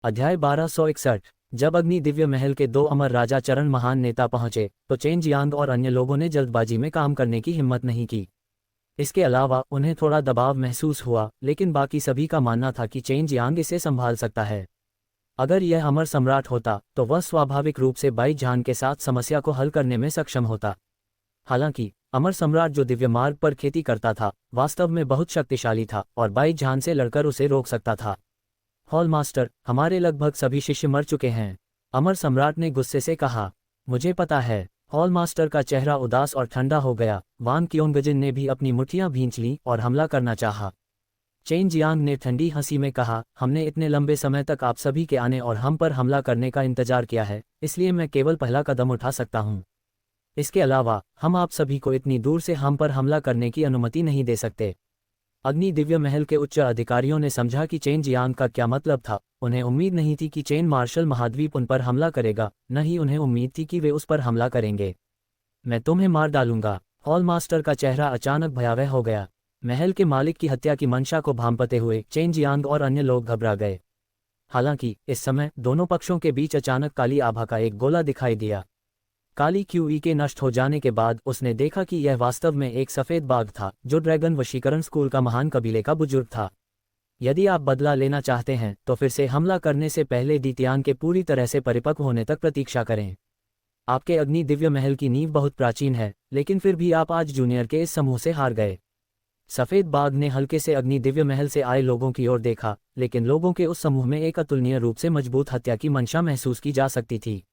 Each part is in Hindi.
अध्याय 1261। जब अग्नि दिव्य महल के दो अमर राजा चरण महान नेता पहुंचे तो चेन जियांग और अन्य लोगों ने जल्दबाजी में काम करने की हिम्मत नहीं की। इसके अलावा उन्हें थोड़ा दबाव महसूस हुआ, लेकिन बाकी सभी का मानना था कि चेन जियांग इसे संभाल सकता है। अगर यह अमर सम्राट होता तो वह स्वाभाविक रूप से बाई जान के साथ समस्या को हल करने में सक्षम होता। हालांकि अमर सम्राट जो दिव्य मार्ग पर खेती करता था वास्तव में बहुत शक्तिशाली था और बाई जान से लड़कर उसे रोक सकता था। हॉल मास्टर, हमारे लगभग सभी शिष्य मर चुके हैं, अमर सम्राट ने गुस्से से कहा। मुझे पता है। हॉल मास्टर का चेहरा उदास और ठंडा हो गया। वांग क्योंगजिन ने भी अपनी मुट्ठियां भींच लीं और हमला करना चाहा। चेन जियांग ने ठंडी हंसी में कहा, हमने इतने लंबे समय तक आप सभी के आने और हम पर हमला करने का इंतजार किया है, इसलिए मैं केवल पहला कदम उठा सकता हूं। इसके अलावा हम आप सभी को इतनी दूर से हम पर हमला करने की अनुमति नहीं दे सकते। अग्नि दिव्य महल के उच्च अधिकारियों ने समझा कि चेन जियांग का क्या मतलब था। उन्हें उम्मीद नहीं थी कि चेन मार्शल महाद्वीप उन पर हमला करेगा, न ही उन्हें उम्मीद थी कि वे उस पर हमला करेंगे। मैं तुम्हें मार डालूंगा। हॉल मास्टर का चेहरा अचानक भयावह हो गया। महल के मालिक की हत्या की मंशा को भांपते हुए चेन जियांग और अन्य लोग घबरा गए। हालांकि इस समय दोनों पक्षों के बीच अचानक काली आभा का एक गोला दिखाई दिया। काली क्यूई के नष्ट हो जाने के बाद उसने देखा कि यह वास्तव में एक सफेद बाघ था जो ड्रैगन वशीकरण स्कूल का महान कबीले का बुजुर्ग था। यदि आप बदला लेना चाहते हैं तो फिर से हमला करने से पहले दीतियान के पूरी तरह से परिपक्व होने तक प्रतीक्षा करें। आपके अग्नि दिव्य महल की नींव बहुत प्राचीन है, लेकिन फिर भी आप आज जूनियर के इस समूह से हार गए। सफेद बाघ ने हल्के से अग्नि दिव्य महल से आए लोगों की ओर देखा, लेकिन लोगों के उस समूह में एक अतुलनीय रूप से मजबूत हत्या की मंशा महसूस की जा सकती थी।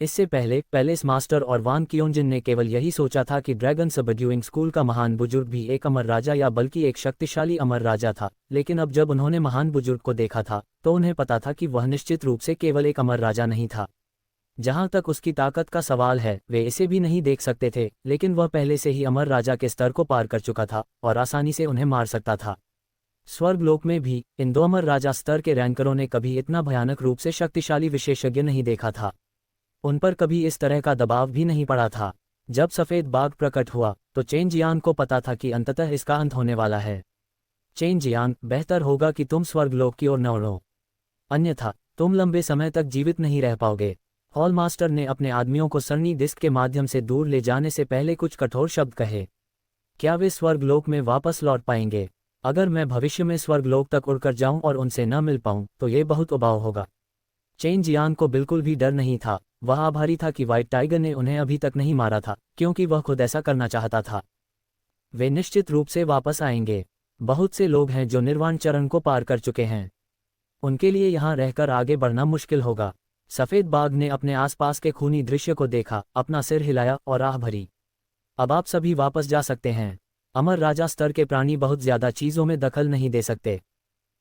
इससे पहले पैलेस मास्टर और वांग क्योंजिन ने केवल यही सोचा था कि ड्रैगन सबड्यूइंग स्कूल का महान बुजुर्ग भी एक अमर राजा या बल्कि एक शक्तिशाली अमर राजा था, लेकिन अब जब उन्होंने महान बुजुर्ग को देखा था तो उन्हें पता था कि वह निश्चित रूप से केवल एक अमर राजा नहीं था। जहां तक उसकी ताकत का सवाल है, वे इसे भी नहीं देख सकते थे, लेकिन वह पहले से ही अमर राजा के स्तर को पार कर चुका था और आसानी से उन्हें मार सकता था। स्वर्गलोक में भी इन दो अमर राजा स्तर के रैंकरों ने कभी इतना भयानक रूप से शक्तिशाली विशेषज्ञ नहीं देखा था। उन पर कभी इस तरह का दबाव भी नहीं पड़ा था। जब सफेद बाघ प्रकट हुआ तो चेन जियांग को पता था कि अंततः इसका अंत होने वाला है। चेन जियांग, बेहतर होगा कि तुम स्वर्गलोक की ओर न उड़ो, अन्यथा तुम लंबे समय तक जीवित नहीं रह पाओगे। हॉल मास्टर ने अपने आदमियों को सरनी डिस्क के माध्यम से दूर ले जाने से पहले कुछ कठोर शब्द कहे। क्या वे स्वर्गलोक में वापस लौट पाएंगे? अगर मैं भविष्य में स्वर्गलोक तक उड़कर जाऊं और उनसे न मिल पाऊं तो ये बहुत उबाऊ होगा। चेन जियांग को बिल्कुल भी डर नहीं था। वह आभारी था कि व्हाइट टाइगर ने उन्हें अभी तक नहीं मारा था, क्योंकि वह खुद ऐसा करना चाहता था। वे निश्चित रूप से वापस आएंगे। बहुत से लोग हैं जो निर्वाण चरण को पार कर चुके हैं, उनके लिए यहाँ रहकर आगे बढ़ना मुश्किल होगा। सफेद बाघ ने अपने आसपास के खूनी दृश्य को देखा, अपना सिर हिलाया और आह भरी। अब आप सभी वापस जा सकते हैं। अमर राजा स्तर के प्राणी बहुत ज्यादा चीजों में दखल नहीं दे सकते।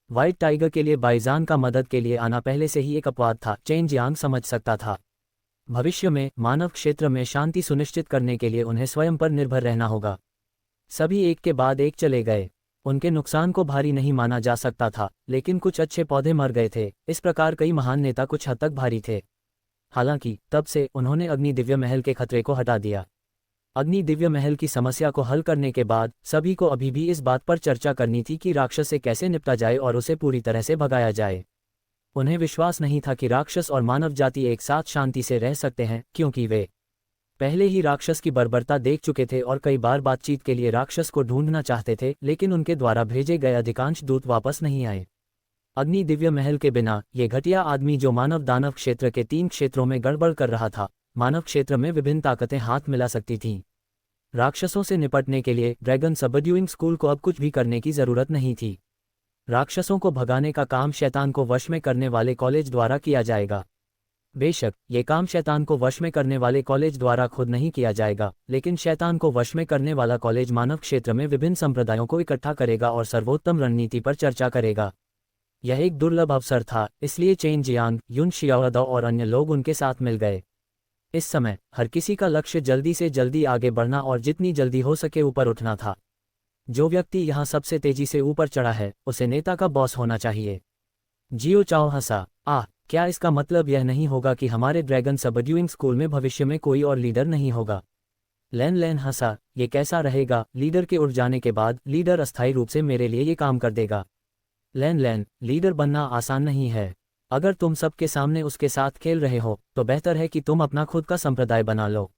व्हाइट टाइगर के लिए बाईजान का मदद के लिए आना पहले से ही एक अपवाद था, चेन जियांग समझ सकता था। भविष्य में मानव क्षेत्र में शांति सुनिश्चित करने के लिए उन्हें स्वयं पर निर्भर रहना होगा। सभी एक के बाद एक चले गए। उनके नुकसान को भारी नहीं माना जा सकता था, लेकिन कुछ अच्छे पौधे मर गए थे। इस प्रकार कई महान नेता कुछ हद तक भारी थे। हालांकि तब से उन्होंने अग्नि दिव्य महल के खतरे को हटा दिया। अग्नि दिव्य महल की समस्या को हल करने के बाद सभी को अभी भी इस बात पर चर्चा करनी थी कि राक्षस से कैसे निपटा जाए और उसे पूरी तरह से भगाया जाए। उन्हें विश्वास नहीं था कि राक्षस और मानव जाति एक साथ शांति से रह सकते हैं, क्योंकि वे पहले ही राक्षस की बर्बरता देख चुके थे और कई बार बातचीत के लिए राक्षस को ढूंढना चाहते थे, लेकिन उनके द्वारा भेजे गए अधिकांश दूत वापस नहीं आए। अग्नि दिव्य महल के बिना ये घटिया आदमी जो मानव दानव क्षेत्र के 3 क्षेत्रों में गड़बड़ कर रहा था, मानव क्षेत्र में विभिन्न ताकतें हाथ मिला सकती थीं। राक्षसों से निपटने के लिए ड्रैगन सबड्यूइंग स्कूल को अब कुछ भी करने की जरूरत नहीं थी। राक्षसों को भगाने का काम शैतान को वश में करने वाले कॉलेज द्वारा किया जाएगा। बेशक ये काम शैतान को वश में करने वाले कॉलेज द्वारा खुद नहीं किया जाएगा, लेकिन शैतान को वश में करने वाला कॉलेज मानव क्षेत्र में विभिन्न संप्रदायों को इकट्ठा करेगा और सर्वोत्तम रणनीति पर चर्चा करेगा। यह एक दुर्लभ अवसर था, इसलिए चेन जियांग, युन शियाओदो और अन्य लोग उनके साथ मिल गए। इस समय हर किसी का लक्ष्य जल्दी से जल्दी आगे बढ़ना और जितनी जल्दी हो सके ऊपर उठना था। जो व्यक्ति यहाँ सबसे तेजी से ऊपर चढ़ा है उसे नेता का बॉस होना चाहिए। जियो चाओ हंसा, क्या इसका मतलब यह नहीं होगा कि हमारे ड्रैगन सबड्यूइंग स्कूल में भविष्य में कोई और लीडर नहीं होगा? लैन लैन हंसा, ये कैसा रहेगा? लीडर के उड़ जाने के बाद लीडर अस्थायी रूप से मेरे लिए ये काम कर देगा। लैन लैन, लीडर बनना आसान नहीं है। अगर तुम सबके सामने उसके साथ खेल रहे हो तो बेहतर है कि तुम अपना खुद का संप्रदाय बना लो।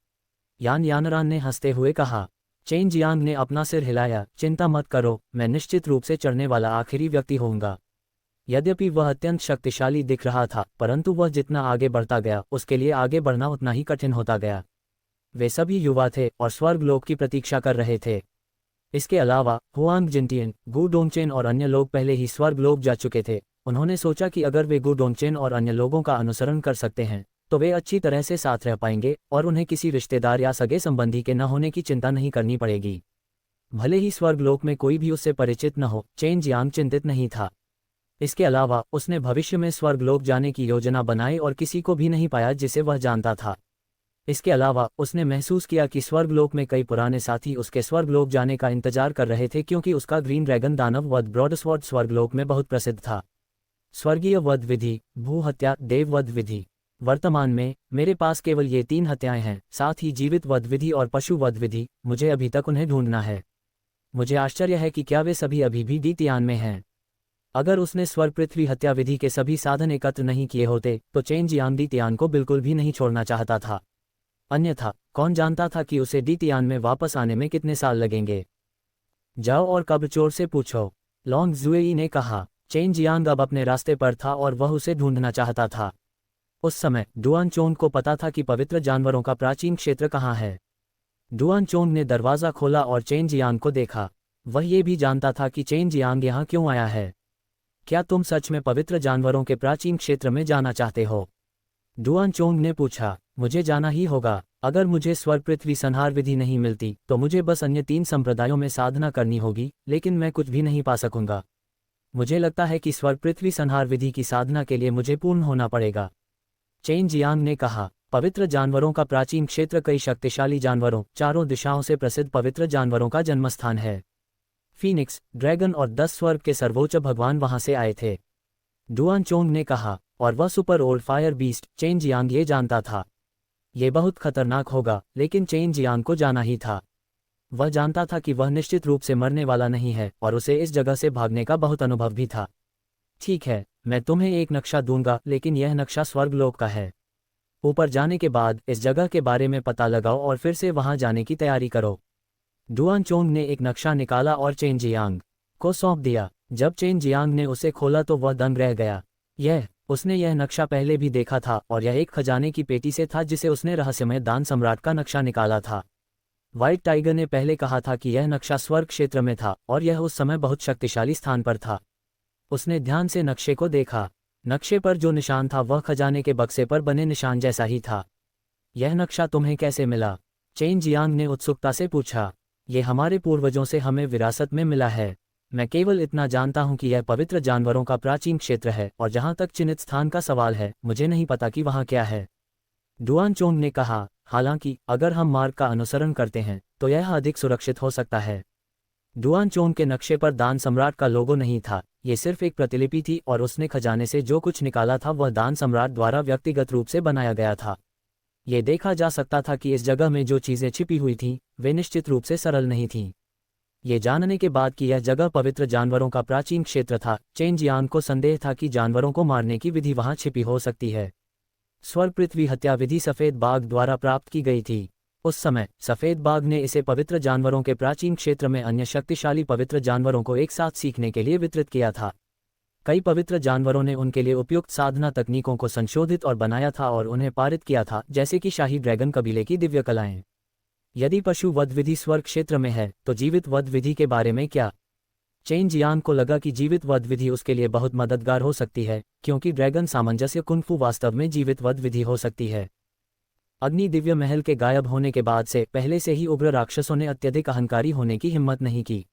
यान यानरान ने हंसते हुए कहा। चेन जियांग ने अपना सिर हिलाया, चिंता मत करो, मैं निश्चित रूप से चढ़ने वाला आखिरी व्यक्ति होऊंगा। यद्यपि वह अत्यंत शक्तिशाली दिख रहा था, परंतु वह जितना आगे बढ़ता गया उसके लिए आगे बढ़ना उतना ही कठिन होता गया। वे सभी युवा थे और स्वर्गलोक की प्रतीक्षा कर रहे थे। इसके अलावा हुआंग जिनटियन, गु डोंगचेन और अन्य लोग पहले ही स्वर्गलोक जा चुके थे। उन्होंने सोचा कि अगर वे गु डोंगचेन और अन्य लोगों का अनुसरण कर सकते हैं तो वे अच्छी तरह से साथ रह पाएंगे और उन्हें किसी रिश्तेदार या सगे संबंधी के न होने की चिंता नहीं करनी पड़ेगी। भले ही स्वर्गलोक में कोई भी उससे परिचित न हो, चेन जियांग चिंतित नहीं था। इसके अलावा उसने भविष्य में स्वर्गलोक जाने की योजना बनाई और किसी को भी नहीं पाया जिसे वह जानता था। इसके अलावा उसने महसूस किया कि स्वर्गलोक में कई पुराने साथी उसके स्वर्गलोक जाने का इंतजार कर रहे थे, क्योंकि उसका ग्रीन ड्रैगन दानव वध ब्रॉडस्वर्ड स्वर्गलोक में बहुत प्रसिद्ध था। स्वर्गीय वध विधि, भू हत्या, देव वध विधि। वर्तमान में मेरे पास केवल ये 3 हत्याएं हैं, साथ ही जीवित वध विधि और पशु वध विधि। मुझे अभी तक उन्हें ढूंढना है। मुझे आश्चर्य है कि क्या वे सभी अभी भी डीतियान में हैं। अगर उसने स्वर्ग पृथ्वी हत्या विधि के सभी साधन एकत्र नहीं किए होते तो चेन जियांग डीतियान को बिल्कुल भी नहीं छोड़ना चाहता था। अन्यथा कौन जानता था कि उसे डीतियान में वापस आने में कितने साल लगेंगे। जाओ और कब्रचोर से पूछो, लॉन्ग जुएई ने कहा। चेन जियांग अब अपने रास्ते पर था और वह उसे ढूंढना चाहता था। उस समय डुआन चोंग को पता था कि पवित्र जानवरों का प्राचीन क्षेत्र कहाँ है। डुआन चोंग ने दरवाज़ा खोला और चेन जियांग को देखा। वह ये भी जानता था कि चेन जियांग यहाँ क्यों आया है। क्या तुम सच में पवित्र जानवरों के प्राचीन क्षेत्र में जाना चाहते हो? डुआन चोंग ने पूछा। मुझे जाना ही होगा। अगर मुझे स्वर्ग पृथ्वी संहार विधि नहीं मिलती तो मुझे बस अन्य 3 संप्रदायों में साधना करनी होगी, लेकिन मैं कुछ भी नहीं पा सकूंगा। मुझे लगता है कि स्वर्ग पृथ्वी संहार विधि की साधना के लिए मुझे पूर्ण होना पड़ेगा। चेन जियांग ने कहा। पवित्र जानवरों का प्राचीन क्षेत्र कई शक्तिशाली जानवरों, चारों दिशाओं से प्रसिद्ध पवित्र जानवरों का जन्मस्थान है। फीनिक्स, ड्रैगन और 10 स्वर्ग के सर्वोच्च भगवान वहां से आए थे। डुआन चोंग ने कहा। और वह super old fire beast. Chain Jiang ये जानता था ये बहुत खतरनाक होगा, लेकिन चेन जियांग को जाना ही था। वह जानता था कि वह निश्चित रूप से मरने वाला नहीं है और उसे इस जगह से भागने का बहुत अनुभव भी था। ठीक है, मैं तुम्हें एक नक्शा दूंगा, लेकिन यह नक्शा स्वर्गलोक का है। ऊपर जाने के बाद इस जगह के बारे में पता लगाओ और फिर से वहां जाने की तैयारी करो। डुआन चोंग ने एक नक्शा निकाला और चेन जियांग को सौंप दिया। जब चेन जियांग ने उसे खोला तो वह दंग रह गया। उसने यह नक्शा पहले भी देखा था और यह एक खजाने की पेटी से था जिसे उसने रहस्यमय दान सम्राट का नक्शा निकाला था। व्हाइट टाइगर ने पहले कहा था कि यह नक्शा स्वर्ग क्षेत्र में था और यह उस समय बहुत शक्तिशाली स्थान पर था। उसने ध्यान से नक्शे को देखा। नक्शे पर जो निशान था वह खजाने के बक्से पर बने निशान जैसा ही था। यह नक्शा तुम्हें कैसे मिला? चेन जियांग ने उत्सुकता से पूछा। ये हमारे पूर्वजों से हमें विरासत में मिला है। मैं केवल इतना जानता हूं कि यह पवित्र जानवरों का प्राचीन क्षेत्र है और जहां तक चिन्हित स्थान का सवाल है, मुझे नहीं पता कि वहां क्या है। डुआन चोंग ने कहा। हालांकि अगर हम मार्ग का अनुसरण करते हैं तो यह अधिक सुरक्षित हो सकता है। डुआन चोंग के नक्शे पर दान सम्राट का लोगो नहीं था, ये सिर्फ एक प्रतिलिपि थी और उसने खजाने से जो कुछ निकाला था वह दान सम्राट द्वारा व्यक्तिगत रूप से बनाया गया था। ये देखा जा सकता था कि इस जगह में जो चीज़ें छिपी हुई थीं वे निश्चित रूप से सरल नहीं थीं। ये जानने के बाद कि यह जगह पवित्र जानवरों का प्राचीन क्षेत्र था, चेन जियांग को संदेह था कि जानवरों को मारने की विधि वहां छिपी हो सकती है। स्वर्ग पृथ्वी हत्या विधि सफ़ेद बाघ द्वारा प्राप्त की गई थी। उस समय सफ़ेद बाघ ने इसे पवित्र जानवरों के प्राचीन क्षेत्र में अन्य शक्तिशाली पवित्र जानवरों को एक साथ सीखने के लिए वितरित किया था। कई पवित्र जानवरों ने उनके लिए उपयुक्त साधना तकनीकों को संशोधित और बनाया था और उन्हें पारित किया था, जैसे कि शाही ड्रैगन कबीले की दिव्य कलाएं। यदि पशु वध विधि स्वर्ग क्षेत्र में है तो जीवित वध विधि के बारे में क्या? चेन जियांग को लगा कि जीवित वध विधि उसके लिए बहुत मददगार हो सकती है, क्योंकि ड्रैगन सामंजस्य कुंफू वास्तव में जीवित वध विधि हो सकती है। अग्नि दिव्य महल के गायब होने के बाद से पहले से ही उग्र राक्षसों ने अत्यधिक अहंकारी होने की हिम्मत नहीं की।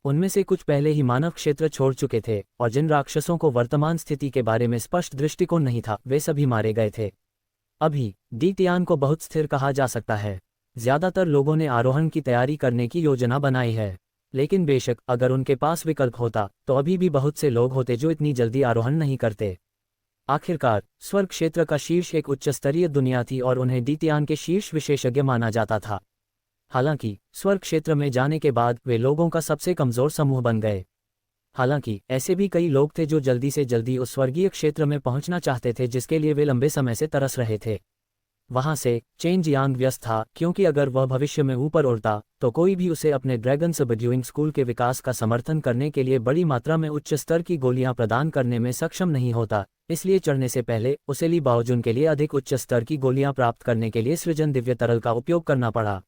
उनमें से कुछ पहले ही मानव क्षेत्र छोड़ चुके थे और जिन राक्षसों को वर्तमान स्थिति के बारे में स्पष्ट दृष्टिकोण नहीं था वे सभी मारे गए थे। अभी डीतियान को बहुत स्थिर कहा जा सकता है। ज्यादातर लोगों ने आरोहण की तैयारी करने की योजना बनाई है, लेकिन बेशक अगर उनके पास विकल्प होता तो अभी भी बहुत से लोग होते जो इतनी जल्दी आरोहण नहीं करते। आखिरकार स्वर्ग क्षेत्र का शीर्ष एक उच्चस्तरीय दुनिया थी और उन्हें डीतियान के शीर्ष विशेषज्ञ माना जाता था। हालांकि स्वर्ग क्षेत्र में जाने के बाद वे लोगों का सबसे कमजोर समूह बन गए। हालांकि ऐसे भी कई लोग थे जो जल्दी से जल्दी उस स्वर्गीय क्षेत्र में पहुंचना चाहते थे जिसके लिए वे लंबे समय से तरस रहे थे। वहां से चेन जियांग व्यस्त था, क्योंकि अगर वह भविष्य में ऊपर उड़ता तो कोई भी उसे अपने ड्रैगन सबड्यूइंग स्कूल के विकास का समर्थन करने के लिए बड़ी मात्रा में उच्च स्तर की गोलियां प्रदान करने में सक्षम नहीं होता। इसलिए चढ़ने से पहले उसे ली बाओजुन के लिए अधिक उच्च स्तर की गोलियां प्राप्त करने के लिए सृजन दिव्य तरल का उपयोग करना पड़ा।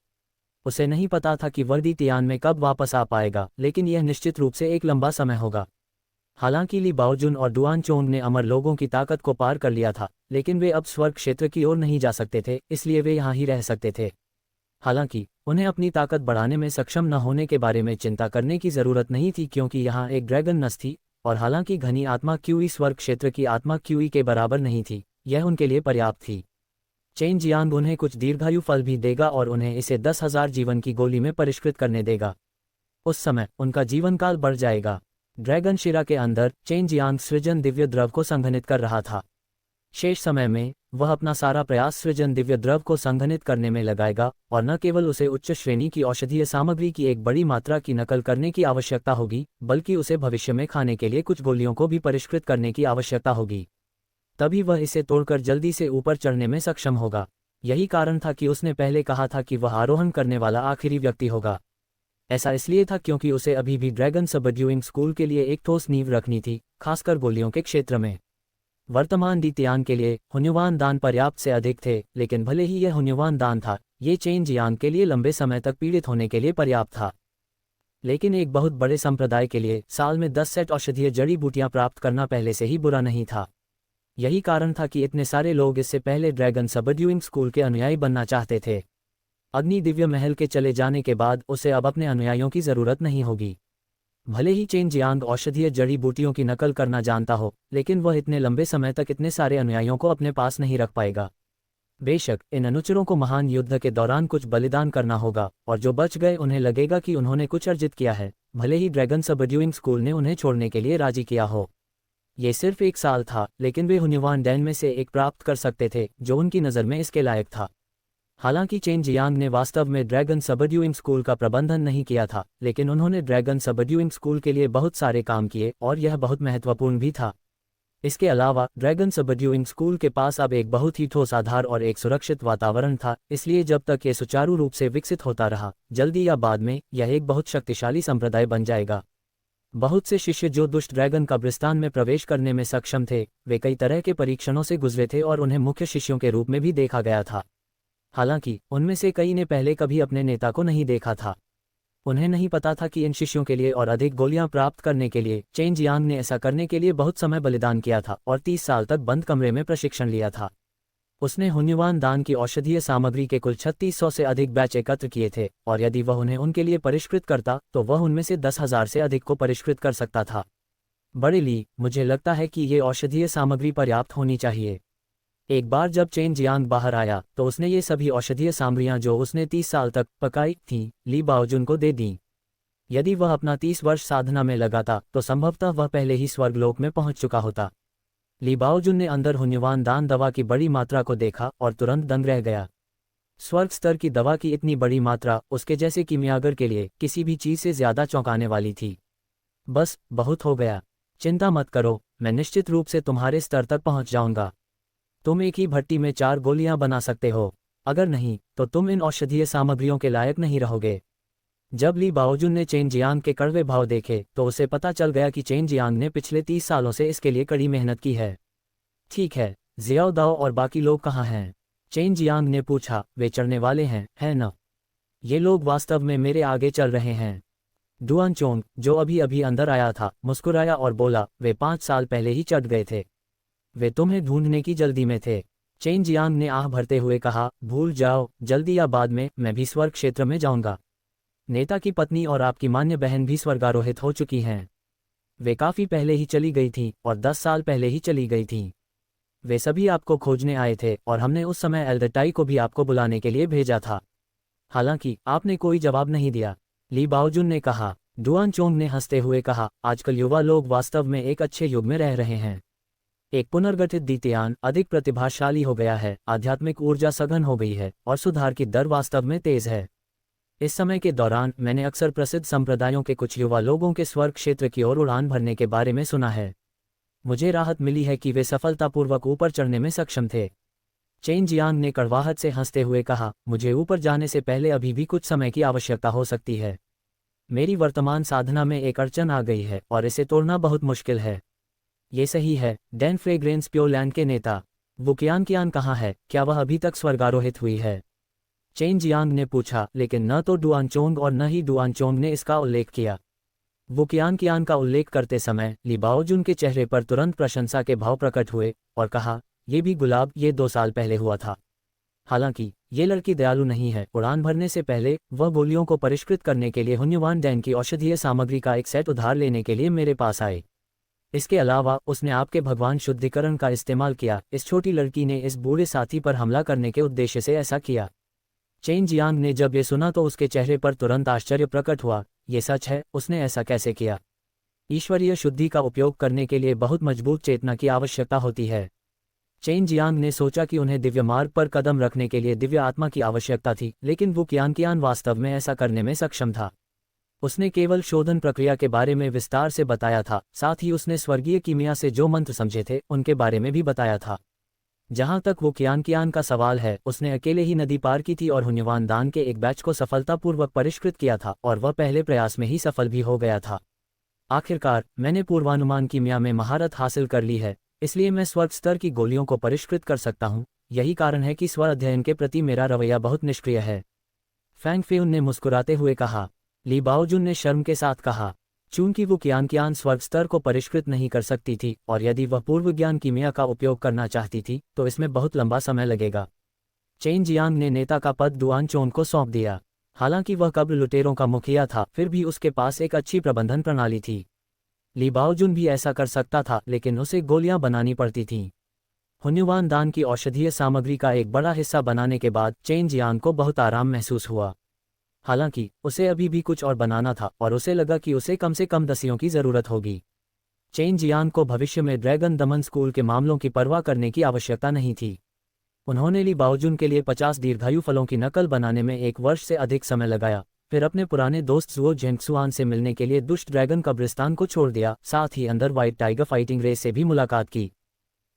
उसे नहीं पता था कि वर्दी तियान में कब वापस आ पाएगा, लेकिन यह निश्चित रूप से एक लंबा समय होगा। हालांकि ली बाओजुन और डुआन चोंग ने अमर लोगों की ताकत को पार कर लिया था, लेकिन वे अब स्वर्ग क्षेत्र की ओर नहीं जा सकते थे, इसलिए वे यहाँ ही रह सकते थे। हालांकि उन्हें अपनी ताकत बढ़ाने में सक्षम न होने के बारे में चिंता करने की जरूरत नहीं थी, क्योंकि यहाँ एक ड्रैगन नस थी, और हालांकि घनी आत्मा क्यूई स्वर्ग क्षेत्र की आत्मा क्यूई के बराबर नहीं थी, यह उनके लिए पर्याप्त थी। चेन जियांग उन्हें कुछ दीर्घायु फल भी देगा और उन्हें इसे 10,000 जीवन की गोली में परिष्कृत करने देगा। उस समय उनका जीवनकाल बढ़ जाएगा। ड्रैगन शिरा के अंदर चेन जियांग सृजन दिव्य द्रव को संघनित कर रहा था। शेष समय में वह अपना सारा प्रयास सृजन दिव्य द्रव को संघनित करने में लगाएगा, और न केवल उसे उच्च श्रेणी की औषधीय सामग्री की एक बड़ी मात्रा की नकल करने की आवश्यकता होगी, बल्कि उसे भविष्य में खाने के लिए कुछ गोलियों को भी परिष्कृत करने की आवश्यकता होगी। तभी वह इसे तोड़कर जल्दी से ऊपर चढ़ने में सक्षम होगा। यही कारण था कि उसने पहले कहा था कि वह आरोहण करने वाला आखिरी व्यक्ति होगा। ऐसा इसलिए था क्योंकि उसे अभी भी ड्रैगन सबड्यूइंग स्कूल के लिए एक ठोस नींव रखनी थी, खासकर गोलियों के क्षेत्र में। वर्तमान दी तियान के लिए हुन्युवान दान पर्याप्त से अधिक थे, लेकिन भले ही यह हुन्युवान दान था, ये चेन जियांग के लिए लंबे समय तक पीड़ित होने के लिए पर्याप्त था। लेकिन एक बहुत बड़े संप्रदाय के लिए साल में 10 सेट औषधीय जड़ी बूटियां प्राप्त करना पहले से ही बुरा नहीं था। यही कारण था कि इतने सारे लोग इससे पहले ड्रैगन सबड्यूइंग स्कूल के अनुयायी बनना चाहते थे। अग्नि दिव्य महल के चले जाने के बाद उसे अब अपने अनुयायियों की जरूरत नहीं होगी। भले ही चेन जियांग औषधीय जड़ी बूटियों की नकल करना जानता हो, लेकिन वह इतने लंबे समय तक इतने सारे अनुयायियों को अपने पास नहीं रख पाएगा। बेशक इन अनुचरों को महान युद्ध के दौरान कुछ बलिदान करना होगा, और जो बच गए उन्हें लगेगा कि उन्होंने कुछ अर्जित किया है, भले ही ड्रैगन सबड्यूइंग स्कूल ने उन्हें छोड़ने के लिए राजी किया हो। ये सिर्फ 1 साल था, लेकिन वे हुन्युवान डैन में से एक प्राप्त कर सकते थे जो उनकी नज़र में इसके लायक था। हालांकि चेन जियांग ने वास्तव में ड्रैगन सबड्यूइंग स्कूल का प्रबंधन नहीं किया था, लेकिन उन्होंने ड्रैगन सबड्यूइंग स्कूल के लिए बहुत सारे काम किए, और यह बहुत महत्वपूर्ण भी था। इसके अलावा ड्रैगन सबड्यूइंग स्कूल के पास अब एक बहुत ही ठोस आधार और एक सुरक्षित वातावरण था, इसलिए जब तक ये सुचारू रूप से विकसित होता रहा, जल्दी या बाद में यह एक बहुत शक्तिशाली संप्रदाय बन जाएगा। बहुत से शिष्य जो दुष्ट ड्रैगन कब्रिस्तान में प्रवेश करने में सक्षम थे, वे कई तरह के परीक्षणों से गुजरे थे और उन्हें मुख्य शिष्यों के रूप में भी देखा गया था। हालांकि उनमें से कई ने पहले कभी अपने नेता को नहीं देखा था। उन्हें नहीं पता था कि इन शिष्यों के लिए और अधिक गोलियां प्राप्त करने के लिए चेन जियांग ने ऐसा करने के लिए बहुत समय बलिदान किया था और 30 साल तक बंद कमरे में प्रशिक्षण लिया था। उसने हुन्युवान दान की औषधीय सामग्री के कुल 3600 से अधिक बैच एकत्र किए थे, और यदि वह उन्हें उनके लिए परिष्कृत करता तो वह उनमें से 10,000 से अधिक को परिष्कृत कर सकता था। बड़े ली, मुझे लगता है कि ये औषधीय सामग्री पर्याप्त होनी चाहिए। एक बार जब चेन जियांग बाहर आया तो उसने ये सभी औषधीय सामग्रियां जो उसने 30 साल तक पकाई थीं, ली बाओजुन को दे दी। यदि वह अपना 30 वर्ष साधना में लगाता तो संभवतः वह पहले ही स्वर्गलोक में पहुंच चुका होता। ली बाओजुन ने अंदर हुन्युवान दान दवा की बड़ी मात्रा को देखा और तुरंत दंग रह गया। स्वर्ग स्तर की दवा की इतनी बड़ी मात्रा उसके जैसे कीमियागर के लिए किसी भी चीज से ज्यादा चौंकाने वाली थी। बस बहुत हो गया, चिंता मत करो, मैं निश्चित रूप से तुम्हारे स्तर तक पहुंच जाऊंगा। तुम एक ही भट्टी में 4 गोलियां बना सकते हो, अगर नहीं तो तुम इन औषधीय सामग्रियों के लायक नहीं रहोगे। जब ली बाओजुन ने चेन जियांग के कड़वे भाव देखे तो उसे पता चल गया कि चेन जियांग ने पिछले 30 सालों से इसके लिए कड़ी मेहनत की है। ठीक है, जियाओ दाओ और बाकी लोग कहाँ हैं? चेन जियांग ने पूछा। वे चढ़ने वाले हैं, है न? ये लोग वास्तव में मेरे आगे चल रहे हैं। डुआन चोंग, जो अभी अभी अंदर आया था, मुस्कुराया और बोला, वे 5 साल पहले ही चढ़ गए थे। वे तुम्हें ढूंढने की जल्दी में थे। चेन जियांग ने आह भरते हुए कहा, भूल जाओ, जल्दी या बाद में मैं भी स्वर्ग क्षेत्र में जाऊंगा। नेता की पत्नी और आपकी मान्य बहन भी स्वर्गारोहित हो चुकी हैं। वे काफी पहले ही चली गई थीं और 10 साल पहले ही चली गई थीं। वे सभी आपको खोजने आए थे और हमने उस समय एल्डरटाई को भी आपको बुलाने के लिए भेजा था। हालांकि आपने कोई जवाब नहीं दिया, ली बाओजुन ने कहा। डुआन चोंग ने हंसते हुए कहा, आजकल युवा लोग वास्तव में एक अच्छे युग में रह रहे हैं। एक पुनर्गठित दी तियान अधिक प्रतिभाशाली हो गया है, आध्यात्मिक ऊर्जा सघन हो गई है और सुधार की दर वास्तव में तेज है। इस समय के दौरान मैंने अक्सर प्रसिद्ध संप्रदायों के कुछ युवा लोगों के स्वर्ग क्षेत्र की ओर उड़ान भरने के बारे में सुना है। मुझे राहत मिली है कि वे सफलतापूर्वक ऊपर चढ़ने में सक्षम थे। चेन जियांग ने कड़वाहट से हंसते हुए कहा, मुझे ऊपर जाने से पहले अभी भी कुछ समय की आवश्यकता हो सकती है। मेरी वर्तमान साधना में एक अड़चन आ गई है और इसे तोड़ना बहुत मुश्किल है। ये सही है। डैन फ्रेग्रेंस प्योरलैंड के नेता वुकियान कियान कहाँ है? क्या वह अभी तक स्वर्गारोहित हुई है? चेन जियांग ने पूछा, लेकिन न तो डुआनचोंग और न ही डुआनचोंग ने इसका उल्लेख किया। वुकियान कियान का उल्लेख करते समय ली बाओजुन के चेहरे पर तुरंत प्रशंसा के भाव प्रकट हुए और कहा, ये भी गुलाब, ये 2 साल पहले हुआ था। हालांकि ये लड़की दयालु नहीं है। उड़ान भरने से पहले वह गोलियों को परिष्कृत करने के लिए हुन्युवान डैन की औषधीय सामग्री का एक सेट उधार लेने के लिए मेरे पास आए। इसके अलावा उसने आपके भगवान शुद्धिकरण का इस्तेमाल किया। इस छोटी लड़की ने इस बूढ़े साथी पर हमला करने के उद्देश्य से ऐसा किया। चेन जियांग ने जब ये सुना तो उसके चेहरे पर तुरंत आश्चर्य प्रकट हुआ। ये सच है? उसने ऐसा कैसे किया? ईश्वरीय शुद्धि का उपयोग करने के लिए बहुत मजबूत चेतना की आवश्यकता होती है। चेन जियांग ने सोचा कि उन्हें दिव्य मार्ग पर कदम रखने के लिए दिव्य आत्मा की आवश्यकता थी, लेकिन वुकियान कियान वास्तव में ऐसा करने में सक्षम था। उसने केवल शोधन प्रक्रिया के बारे में विस्तार से बताया था, साथ ही उसने स्वर्गीय कीमिया से जो मंत्र समझे थे उनके बारे में भी बताया था। जहां तक वुकियान कियान का सवाल है, उसने अकेले ही नदी पार की थी और हुन्युवान दान के एक बैच को सफलतापूर्वक परिष्कृत किया था और वह पहले प्रयास में ही सफल भी हो गया था। आखिरकार मैंने पूर्वानुमान कीमिया में महारत हासिल कर ली है, इसलिए मैं स्वर्ग स्तर की गोलियों को परिष्कृत कर सकता हूँ। यही कारण है कि स्व अध्ययन के प्रति मेरा रवैया बहुत निष्क्रिय है। फैंग फेउन ने मुस्कुराते हुए कहा। ली बाओजुन ने शर्म के साथ कहा, चूंकि वुकियान कियान स्वर्ग स्तर को परिष्कृत नहीं कर सकती थी और यदि वह पूर्व ज्ञान कीमिया का उपयोग करना चाहती थी तो इसमें बहुत लंबा समय लगेगा। चेन जियांग ने नेता का पद डुआनचोन को सौंप दिया। हालांकि वह कब्र लुटेरों का मुखिया था, फिर भी उसके पास एक अच्छी प्रबंधन प्रणाली थी। ली बाओजुन भी ऐसा कर सकता था, लेकिन उसे गोलियां बनानी पड़ती थीं। हुन्युवान दान की औषधीय सामग्री का एक बड़ा हिस्सा बनाने के बाद चेन जियांग को बहुत आराम महसूस हुआ। हालांकि उसे अभी भी कुछ और बनाना था और उसे लगा कि उसे कम से कम दसियों की जरूरत होगी। चेन जियांग को भविष्य में ड्रैगन दमन स्कूल के मामलों की परवाह करने की आवश्यकता नहीं थी। उन्होंने ली बाओजुन के लिए 50 दीर्घायु फलों की नकल बनाने में 1 वर्ष से अधिक समय लगाया, फिर अपने पुराने दोस्त जुओ झेंगसुआन से मिलने के लिए दुष्ट ड्रैगन कब्रिस्तान को छोड़ दिया, साथ ही अंदर व्हाइट टाइगर फाइटिंग रेस से भी मुलाकात की।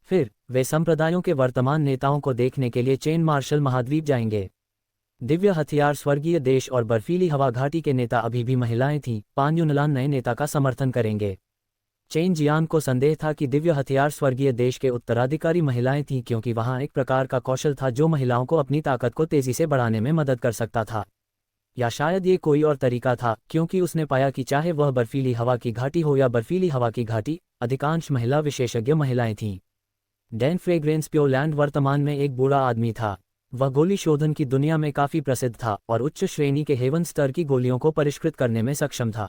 फिर वे संप्रदायों के वर्तमान नेताओं को देखने के लिए चेन मार्शल महाद्वीप जाएंगे। दिव्य हथियार, स्वर्गीय देश और बर्फीली हवा घाटी के नेता अभी भी महिलाएं थीं। पान युनलान नए नेता का समर्थन करेंगे। चेन जियांग को संदेह था कि दिव्य हथियार स्वर्गीय देश के उत्तराधिकारी महिलाएं थीं, क्योंकि वहां एक प्रकार का कौशल था जो महिलाओं को अपनी ताकत को तेजी से बढ़ाने में मदद कर सकता था। या शायद ये कोई और तरीका था, क्योंकि उसने पाया कि चाहे वह बर्फीली हवा की घाटी हो या बर्फीली हवा की घाटी, अधिकांश महिला विशेषज्ञ महिलाएं थीं। डैन फ्रेग्रेंस प्योरलैंड वर्तमान में एक बूढ़ा आदमी था। वह गोली शोधन की दुनिया में काफी प्रसिद्ध था और उच्च श्रेणी के हेवन स्तर की गोलियों को परिष्कृत करने में सक्षम था।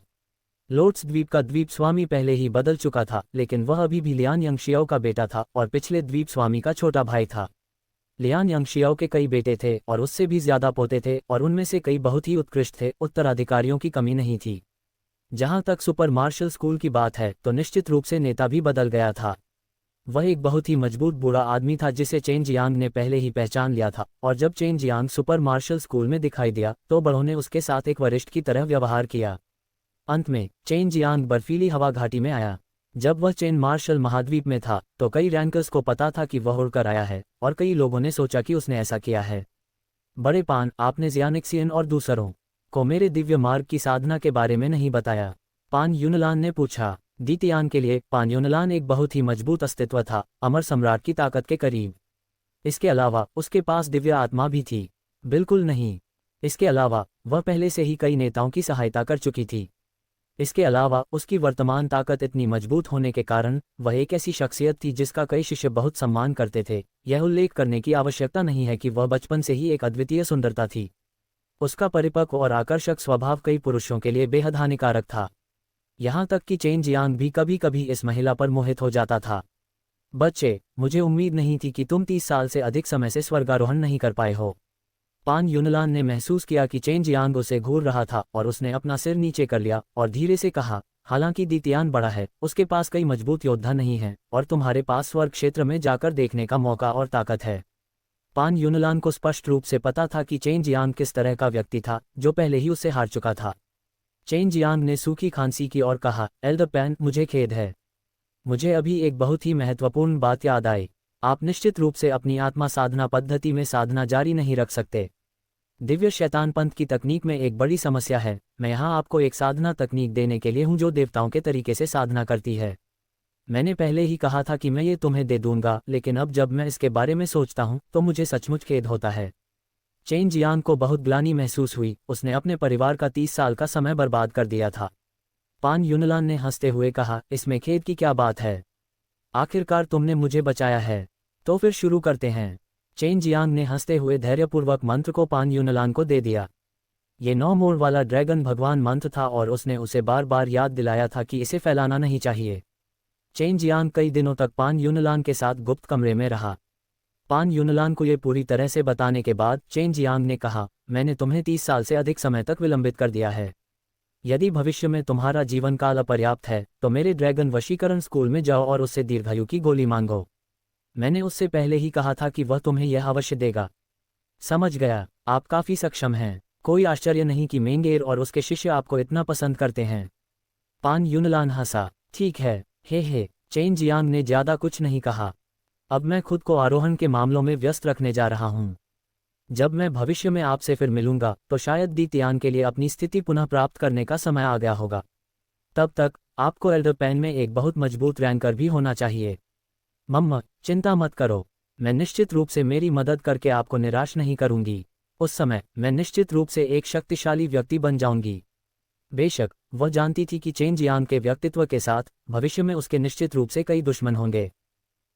लोट्स द्वीप का द्वीप स्वामी पहले ही बदल चुका था, लेकिन वह अभी भी लियान यंगशियाओ का बेटा था और पिछले द्वीप स्वामी का छोटा भाई था। लियान यंगशियाओ के कई बेटे थे और उससे भी ज्यादा पोते थे, और उनमें से कई बहुत ही उत्कृष्ट थे। उत्तराधिकारियों की कमी नहीं थी। जहां तक सुपर मार्शल स्कूल की बात है, तो निश्चित रूप से नेता भी बदल गया था। वह एक बहुत ही मजबूत बूढ़ा आदमी था जिसे चेन जियांग ने पहले ही पहचान लिया था, और जब Chen Jiang super marshal school में दिखाई दिया तो बड़ों ने उसके साथ एक वरिष्ठ की तरह व्यवहार किया। अंत में चेन जियांग बर्फीली हवा घाटी में आया। जब वह चेन मार्शल महाद्वीप में था तो कई रैंकर्स को पता था कि वह उड़कर आया है, और कई लोगों ने सोचा कि उसने ऐसा किया है। बड़े पान, आपने जियानिक्सियन और दूसरों को मेरे दिव्य मार्ग की साधना के बारे में नहीं बताया, पान युनलान ने पूछा। दीतियान के लिए पान युनलान एक बहुत ही मजबूत अस्तित्व था, अमर सम्राट की ताकत के करीब। इसके अलावा उसके पास दिव्य आत्मा भी थी। बिल्कुल नहीं। इसके अलावा वह पहले से ही कई नेताओं की सहायता कर चुकी थी। इसके अलावा उसकी वर्तमान ताकत इतनी मजबूत होने के कारण वह एक ऐसी शख्सियत थी जिसका कई शिष्य बहुत सम्मान करते थे। यह उल्लेख करने की आवश्यकता नहीं है कि वह बचपन से ही एक अद्वितीय सुंदरता थी। उसका परिपक्व और आकर्षक स्वभाव कई पुरुषों के लिए बेहद हानिकारक था। यहाँ तक कि चेन जियांग भी कभी कभी इस महिला पर मोहित हो जाता था। बच्चे, मुझे उम्मीद नहीं थी कि तुम 30 साल से अधिक समय से स्वर्गारोहण नहीं कर पाए हो। पान युनलान ने महसूस किया कि चेन जियांग उसे घूर रहा था और उसने अपना सिर नीचे कर लिया और धीरे से कहा, हालांकि दीतियान बड़ा है, उसके पास कई मजबूत योद्धा नहीं हैं, और तुम्हारे पास स्वर्ग क्षेत्र में जाकर देखने का मौका और ताकत है। पान युनलान को स्पष्ट रूप से पता था कि चेन जियांग किस तरह का व्यक्ति था जो पहले ही उससे हार चुका था। चेन जियांग ने सूखी खांसी की और कहा, एल्डर पैन, मुझे खेद है। मुझे अभी एक बहुत ही महत्वपूर्ण बात याद आई। आप निश्चित रूप से अपनी आत्मा साधना पद्धति में साधना जारी नहीं रख सकते। दिव्य शैतान पंथ की तकनीक में एक बड़ी समस्या है। मैं यहाँ आपको एक साधना तकनीक देने के लिए हूँ जो देवताओं के तरीके से साधना करती है। मैंने पहले ही कहा था कि मैं ये तुम्हें दे दूंगा, लेकिन अब जब मैं इसके बारे में सोचता हूँ तो मुझे सचमुच खेद होता है। चेन जियांग को बहुत ग्लानि महसूस हुई। उसने अपने परिवार का 30 साल का समय बर्बाद कर दिया था। पान युनलान ने हंसते हुए कहा, इसमें खेद की क्या बात है? आखिरकार तुमने मुझे बचाया है। तो फिर शुरू करते हैं। चेन जियांग ने हंसते हुए धैर्यपूर्वक मंत्र को पान युनलान को दे दिया। ये 9 मोड़ वाला ड्रैगन भगवान मंत्र था और उसने उसे बार बार याद दिलाया था कि इसे फैलाना नहीं चाहिए। चेन जियांग कई दिनों तक पान युनलान के साथ गुप्त कमरे में रहा। पान युनलान को ये पूरी तरह से बताने के बाद चेन जियांग ने कहा, मैंने तुम्हें 30 साल से अधिक समय तक विलंबित कर दिया है। यदि भविष्य में तुम्हारा जीवन काल अपर्याप्त है तो मेरे ड्रैगन वशीकरण स्कूल में जाओ और उससे दीर्घायु की गोली मांगो। मैंने उससे पहले ही कहा था कि वह तुम्हें यह अवश्य देगा। समझ गया, आप काफी सक्षम हैं। कोई आश्चर्य नहीं कि मेंगेर और उसके शिष्य आपको इतना पसंद करते हैं। पान युनलान हंसा, ठीक है, हे। चेन जियांग ने ज्यादा कुछ नहीं कहा। अब मैं खुद को आरोहण के मामलों में व्यस्त रखने जा रहा हूँ। जब मैं भविष्य में आपसे फिर मिलूंगा तो शायद द्वितीयान के लिए अपनी स्थिति पुनः प्राप्त करने का समय आ गया होगा। तब तक आपको एल्डर पैन में एक बहुत मजबूत रैंकर भी होना चाहिए। मम्मा, चिंता मत करो, मैं निश्चित रूप से मेरी मदद करके आपको निराश नहीं करूंगी। उस समय मैं निश्चित रूप से एक शक्तिशाली व्यक्ति बन जाऊंगी। बेशक वह जानती थी कि चेन जियांग के व्यक्तित्व के साथ भविष्य में उसके निश्चित रूप से कई दुश्मन होंगे।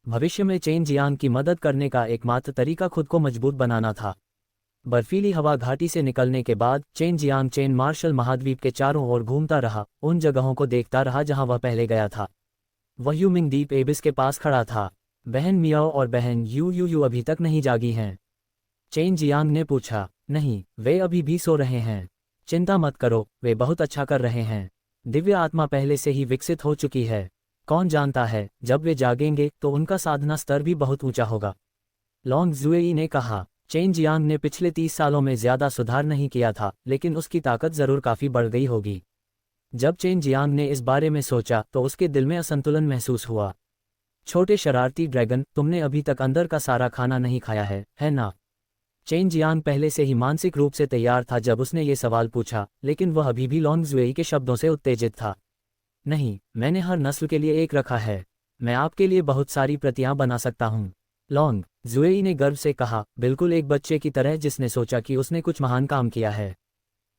भविष्य में चेन जियांग की मदद करने का एकमात्र तरीका खुद को मजबूत बनाना था। बर्फीली हवा घाटी से निकलने के बाद चेन जियांग चेन मार्शल महाद्वीप के चारों ओर घूमता रहा, उन जगहों को देखता रहा जहां वह पहले गया था। वह यूमिंग द्वीप एबिस के पास खड़ा था। बहन मियाओ और बहन यू अभी तक नहीं जागी हैं। चेन जियांग ने पूछा, नहीं, वे अभी भी सो रहे हैं। चिंता मत करो, वे बहुत अच्छा कर रहे हैं। दिव्य आत्मा पहले से ही विकसित हो चुकी है। कौन जानता है, जब वे जागेंगे तो उनका साधना स्तर भी बहुत ऊंचा होगा। लॉन्ग जुएई ने कहा, चेन जियांग ने पिछले 30 सालों में ज्यादा सुधार नहीं किया था, लेकिन उसकी ताकत जरूर काफी बढ़ गई होगी। जब चेन जियांग ने इस बारे में सोचा तो उसके दिल में असंतुलन महसूस हुआ। छोटे शरारती ड्रैगन, तुमने अभी तक अंदर का सारा खाना नहीं खाया है ना? चेन जियांग पहले से ही मानसिक रूप से तैयार था जब उसने ये सवाल पूछा, लेकिन वह अभी भी लॉन्ग जुएई के शब्दों से उत्तेजित था। नहीं, मैंने हर नस्ल के लिए एक रखा है। मैं आपके लिए बहुत सारी प्रतियां बना सकता हूँ। लॉन्ग जुएई ने गर्व से कहा, बिल्कुल एक बच्चे की तरह जिसने सोचा कि उसने कुछ महान काम किया है।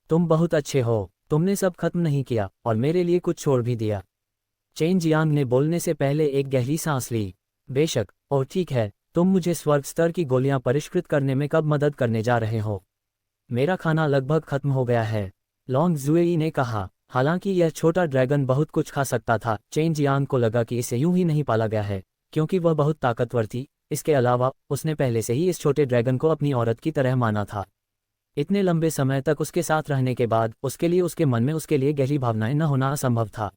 तुम बहुत अच्छे हो। तुमने सब खत्म नहीं किया और मेरे लिए कुछ छोड़ भी दिया। चेन जियांग ने बोलने से पहले एक गहरी सांस ली। बेशक, और ठीक है, तुम मुझे स्वर्ग स्तर की गोलियां परिष्कृत करने में कब मदद करने जा रहे हो? मेरा खाना लगभग खत्म हो गया है, लॉन्ग जुएई ने कहा। हालांकि यह छोटा ड्रैगन बहुत कुछ खा सकता था, चेन जियांग को लगा कि इसे यूं ही नहीं पाला गया है क्योंकि वह बहुत ताकतवर थी। इसके अलावा उसने पहले से ही इस छोटे ड्रैगन को अपनी औरत की तरह माना था। इतने लंबे समय तक उसके साथ रहने के बाद उसके लिए उसके मन में उसके लिए गहरी भावनाएं न होना असंभव था।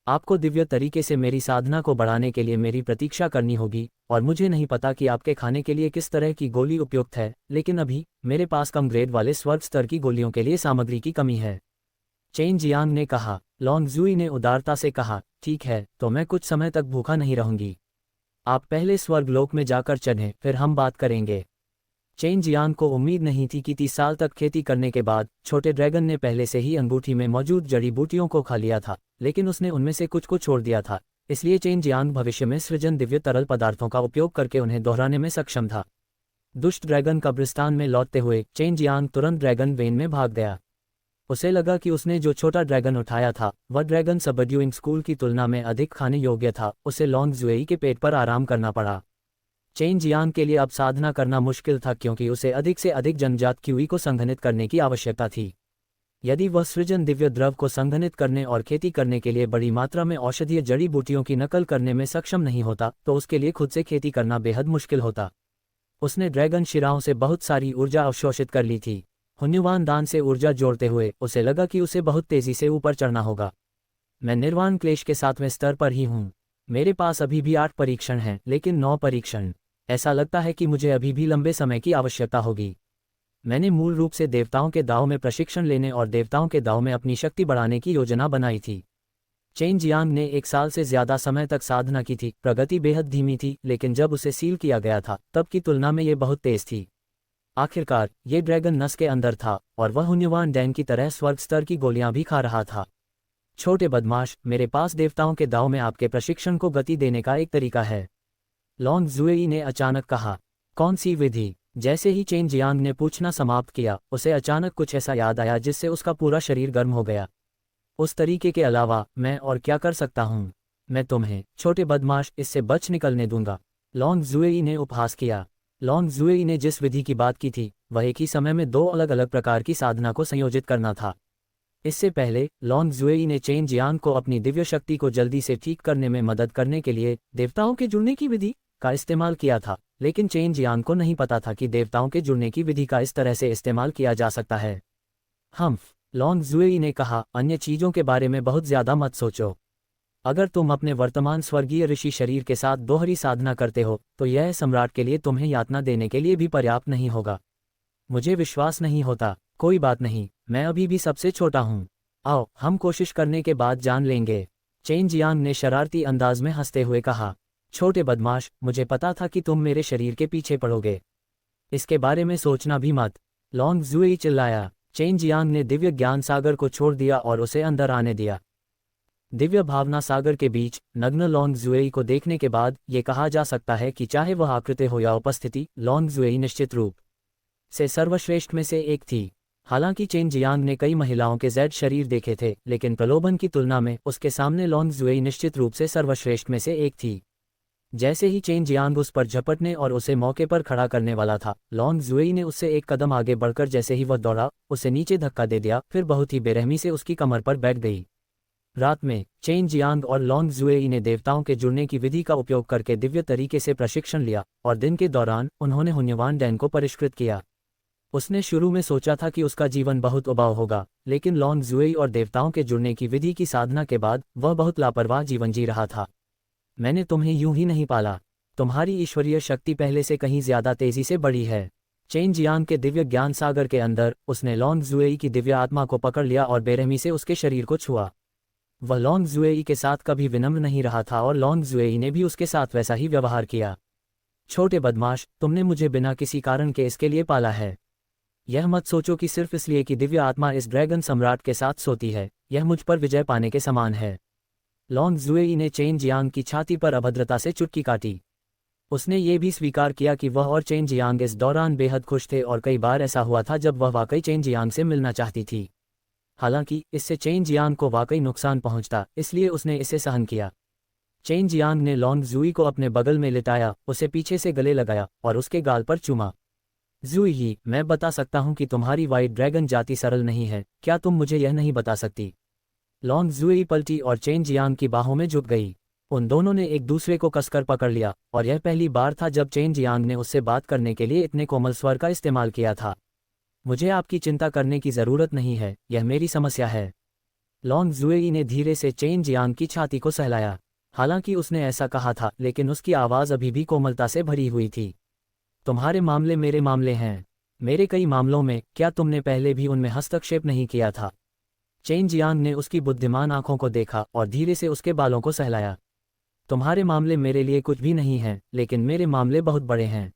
आपको दिव्य तरीके से मेरी साधना को बढ़ाने के लिए मेरी प्रतीक्षा करनी होगी, और मुझे नहीं पता कि आपके खाने के लिए किस तरह की गोली उपयुक्त है, लेकिन अभी मेरे पास कम ग्रेड वाले स्वर्ग स्तर की गोलियों के लिए सामग्री की कमी है। चेन जियांग ने कहा। लॉन्ग जुई ने उदारता से कहा, ठीक है, तो मैं कुछ समय तक भूखा नहीं रहूंगी। आप पहले स्वर्गलोक में जाकर चढ़ें, फिर हम बात करेंगे। चेन जियांग को उम्मीद नहीं थी कि 30 साल तक खेती करने के बाद छोटे ड्रैगन ने पहले से ही अंगूठी में मौजूद जड़ी बूटियों को खा लिया था, लेकिन उसने उनमें से कुछ को छोड़ दिया था। इसलिए चेन जियांग भविष्य में सृजन दिव्य तरल पदार्थों का उपयोग करके उन्हें दोहराने में सक्षम था। दुष्ट ड्रैगन कब्रिस्तान में लौटते हुए चेन जियांग तुरंत ड्रैगन वेन में भाग गया। उसे लगा कि उसने जो छोटा ड्रैगन उठाया था वह ड्रैगन सबड्यूइंग स्कूल की तुलना में अधिक खाने योग्य था। उसे लॉन्ग जुएई के पेट पर आराम करना पड़ा। चेन जियांग के लिए अब साधना करना मुश्किल था क्योंकि उसे अधिक से अधिक जन्मजात क्यूई को संघनित करने की आवश्यकता थी। यदि वह सृजन दिव्य द्रव को संघनित करने और खेती करने के लिए बड़ी मात्रा में औषधीय जड़ी बूटियों की नकल करने में सक्षम नहीं होता तो उसके लिए खुद से खेती करना बेहद मुश्किल होता। उसने ड्रैगन शिराओं से बहुत सारी ऊर्जा अवशोषित कर ली थी। हुन्युवान दान से ऊर्जा जोड़ते हुए उसे लगा कि उसे बहुत तेजी से ऊपर चढ़ना होगा। मैं निर्वाण क्लेश के 7वें स्तर पर ही हूँ। मेरे पास अभी भी 8 परीक्षण हैं, लेकिन 9 परीक्षण ऐसा लगता है कि मुझे अभी भी लंबे समय की आवश्यकता होगी। मैंने मूल रूप से देवताओं के दाव में प्रशिक्षण लेने और देवताओं के दाव में अपनी शक्ति बढ़ाने की योजना बनाई थी। चेन जियांग ने 1 साल से ज्यादा समय तक साधना की थी। प्रगति बेहद धीमी थी, लेकिन जब उसे सील किया गया था तब की तुलना में ये बहुत तेज थी। आखिरकार ये ड्रैगन नस के अंदर था और वह हुन्युवान डैन की तरह स्वर्ग स्तर की गोलियां भी खा रहा था। छोटे बदमाश, मेरे पास देवताओं के दाव में आपके प्रशिक्षण को गति देने का एक तरीका है, लॉन्ग जुएई ने अचानक कहा। कौन सी विधि? जैसे ही चेन जियांग ने पूछना समाप्त किया, उसे अचानक कुछ ऐसा याद आया जिससे उसका पूरा शरीर गर्म हो गया। उस तरीके के अलावा मैं और क्या कर सकता हूँ? मैं तुम्हें, छोटे बदमाश, इससे बच निकलने दूंगा, लॉन्ग जुएई ने उपहास किया। लॉन्ग जुएई ने जिस विधि की बात की थी वह एक ही समय में 2 अलग अलग प्रकार की साधना को संयोजित करना था। इससे पहले लॉन्ग जुएई ने चेन जियांग को अपनी दिव्य शक्ति को जल्दी से ठीक करने में मदद करने के लिए देवताओं के जुड़ने की विधि का इस्तेमाल किया था, लेकिन चेन जियांग को नहीं पता था कि देवताओं के जुड़ने की विधि का इस तरह से इस्तेमाल किया जा सकता है। लॉन्ग जुएई ने कहा, अन्य चीजों के बारे में बहुत ज्यादा मत सोचो। अगर तुम अपने वर्तमान स्वर्गीय ऋषि शरीर के साथ दोहरी साधना करते हो तो यह सम्राट के लिए तुम्हें यातना देने के लिए भी पर्याप्त नहीं होगा। मुझे विश्वास नहीं होता। कोई बात नहीं, मैं अभी भी सबसे छोटा हूँ। आओ, हम कोशिश करने के बाद जान लेंगे, चेन जियांग ने शरारती अंदाज में हंसते हुए कहा। छोटे बदमाश, मुझे पता था कि तुम मेरे शरीर के पीछे पड़ोगे। इसके बारे में सोचना भी मत, लॉन्ग जुएई चिल्लाया। चेन जियांग ने दिव्य ज्ञान सागर को छोड़ दिया और उसे अंदर आने दिया। दिव्य भावना सागर के बीच नग्न लॉन्ग जुएई को देखने के बाद ये कहा जा सकता है कि चाहे वह आकृति हो या उपस्थिति, लॉन्ग जुएई निश्चित रूप से सर्वश्रेष्ठ में से एक थी। हालांकि चेन जियांग ने कई महिलाओं के जेड शरीर देखे थे, लेकिन प्रलोभन की तुलना में उसके सामने लॉन्ग जुएई निश्चित रूप से सर्वश्रेष्ठ में से एक थी। जैसे ही चेन जियांग उस पर झपटने और उसे मौके पर खड़ा करने वाला था, लॉन्ग जुएई ने उससे एक कदम आगे बढ़कर जैसे ही वह दौड़ा, उसे नीचे धक्का दे दिया, फिर बहुत ही बेरहमी से उसकी कमर पर बैठ गई। रात में चेन जियांग और लॉन्ग जुएई ने देवताओं के जुड़ने की विधि का उपयोग करके दिव्य तरीके से प्रशिक्षण लिया और दिन के दौरान उन्होंने हुन्युवान डैन को परिष्कृत किया। उसने शुरू में सोचा था कि उसका जीवन बहुत उबाऊ होगा, लेकिन लॉन्ग जुएई और देवताओं के जुड़ने की विधि की साधना के बाद वह बहुत लापरवाह जीवन जी रहा था। मैंने तुम्हें यूं ही नहीं पाला, तुम्हारी ईश्वरीय शक्ति पहले से कहीं ज्यादा तेजी से बढ़ी है। चेन जियांग के दिव्य ज्ञान सागर के अंदर उसने लॉन्ग जुएई की दिव्य आत्मा को पकड़ लिया और बेरहमी से उसके शरीर को छुआ। वह लॉन्ग जुएई के साथ कभी विनम्र नहीं रहा था और लॉन्ग जुएई ने भी उसके साथ वैसा ही व्यवहार किया। छोटे बदमाश, तुमने मुझे बिना किसी कारण के इसके लिए पाला है। यह मत सोचो कि सिर्फ इसलिए कि दिव्य आत्मा इस ड्रैगन सम्राट के साथ सोती है, यह मुझ पर विजय पाने के समान है। लॉन्ग जुएई ने चेन जियांग की छाती पर अभद्रता से चुटकी काटी। उसने ये भी स्वीकार किया कि वह और चेन जियांग इस दौरान बेहद खुश थे और कई बार ऐसा हुआ था जब वह वाकई चेन जियांग से मिलना चाहती थी। हालांकि इससे चेन जियांग को वाकई नुकसान पहुंचता, इसलिए उसने इसे सहन किया। चेन जियांग ने लॉन्ग जुई को अपने बगल में लिटाया, उसे पीछे से गले लगाया और उसके गाल पर चूमा। जुई, मैं बता सकता हूं कि तुम्हारी वाइट ड्रैगन जाति सरल नहीं है, क्या तुम मुझे यह नहीं बता सकती? लॉन्ग जुई पलटी और चेन जियांग की बाहों में झुक गई। उन दोनों ने एक दूसरे को कसकर पकड़ लिया और यह पहली बार था जब चेन जियांग ने उससे बात करने के लिए इतने कोमल स्वर का इस्तेमाल किया था। मुझे आपकी चिंता करने की जरूरत नहीं है, यह मेरी समस्या है। लॉन्ग जुएई ने धीरे से चेन जियांग की छाती को सहलाया। हालांकि उसने ऐसा कहा था, लेकिन उसकी आवाज अभी भी कोमलता से भरी हुई थी। तुम्हारे मामले मेरे मामले हैं। मेरे कई मामलों में, क्या तुमने पहले भी उनमें हस्तक्षेप नहीं किया था? चेन जियांग ने उसकी बुद्धिमान आंखों को देखा और धीरे से उसके बालों को सहलाया। तुम्हारे मामले मेरे लिए कुछ भी नहीं हैं, लेकिन मेरे मामले बहुत बड़े हैं।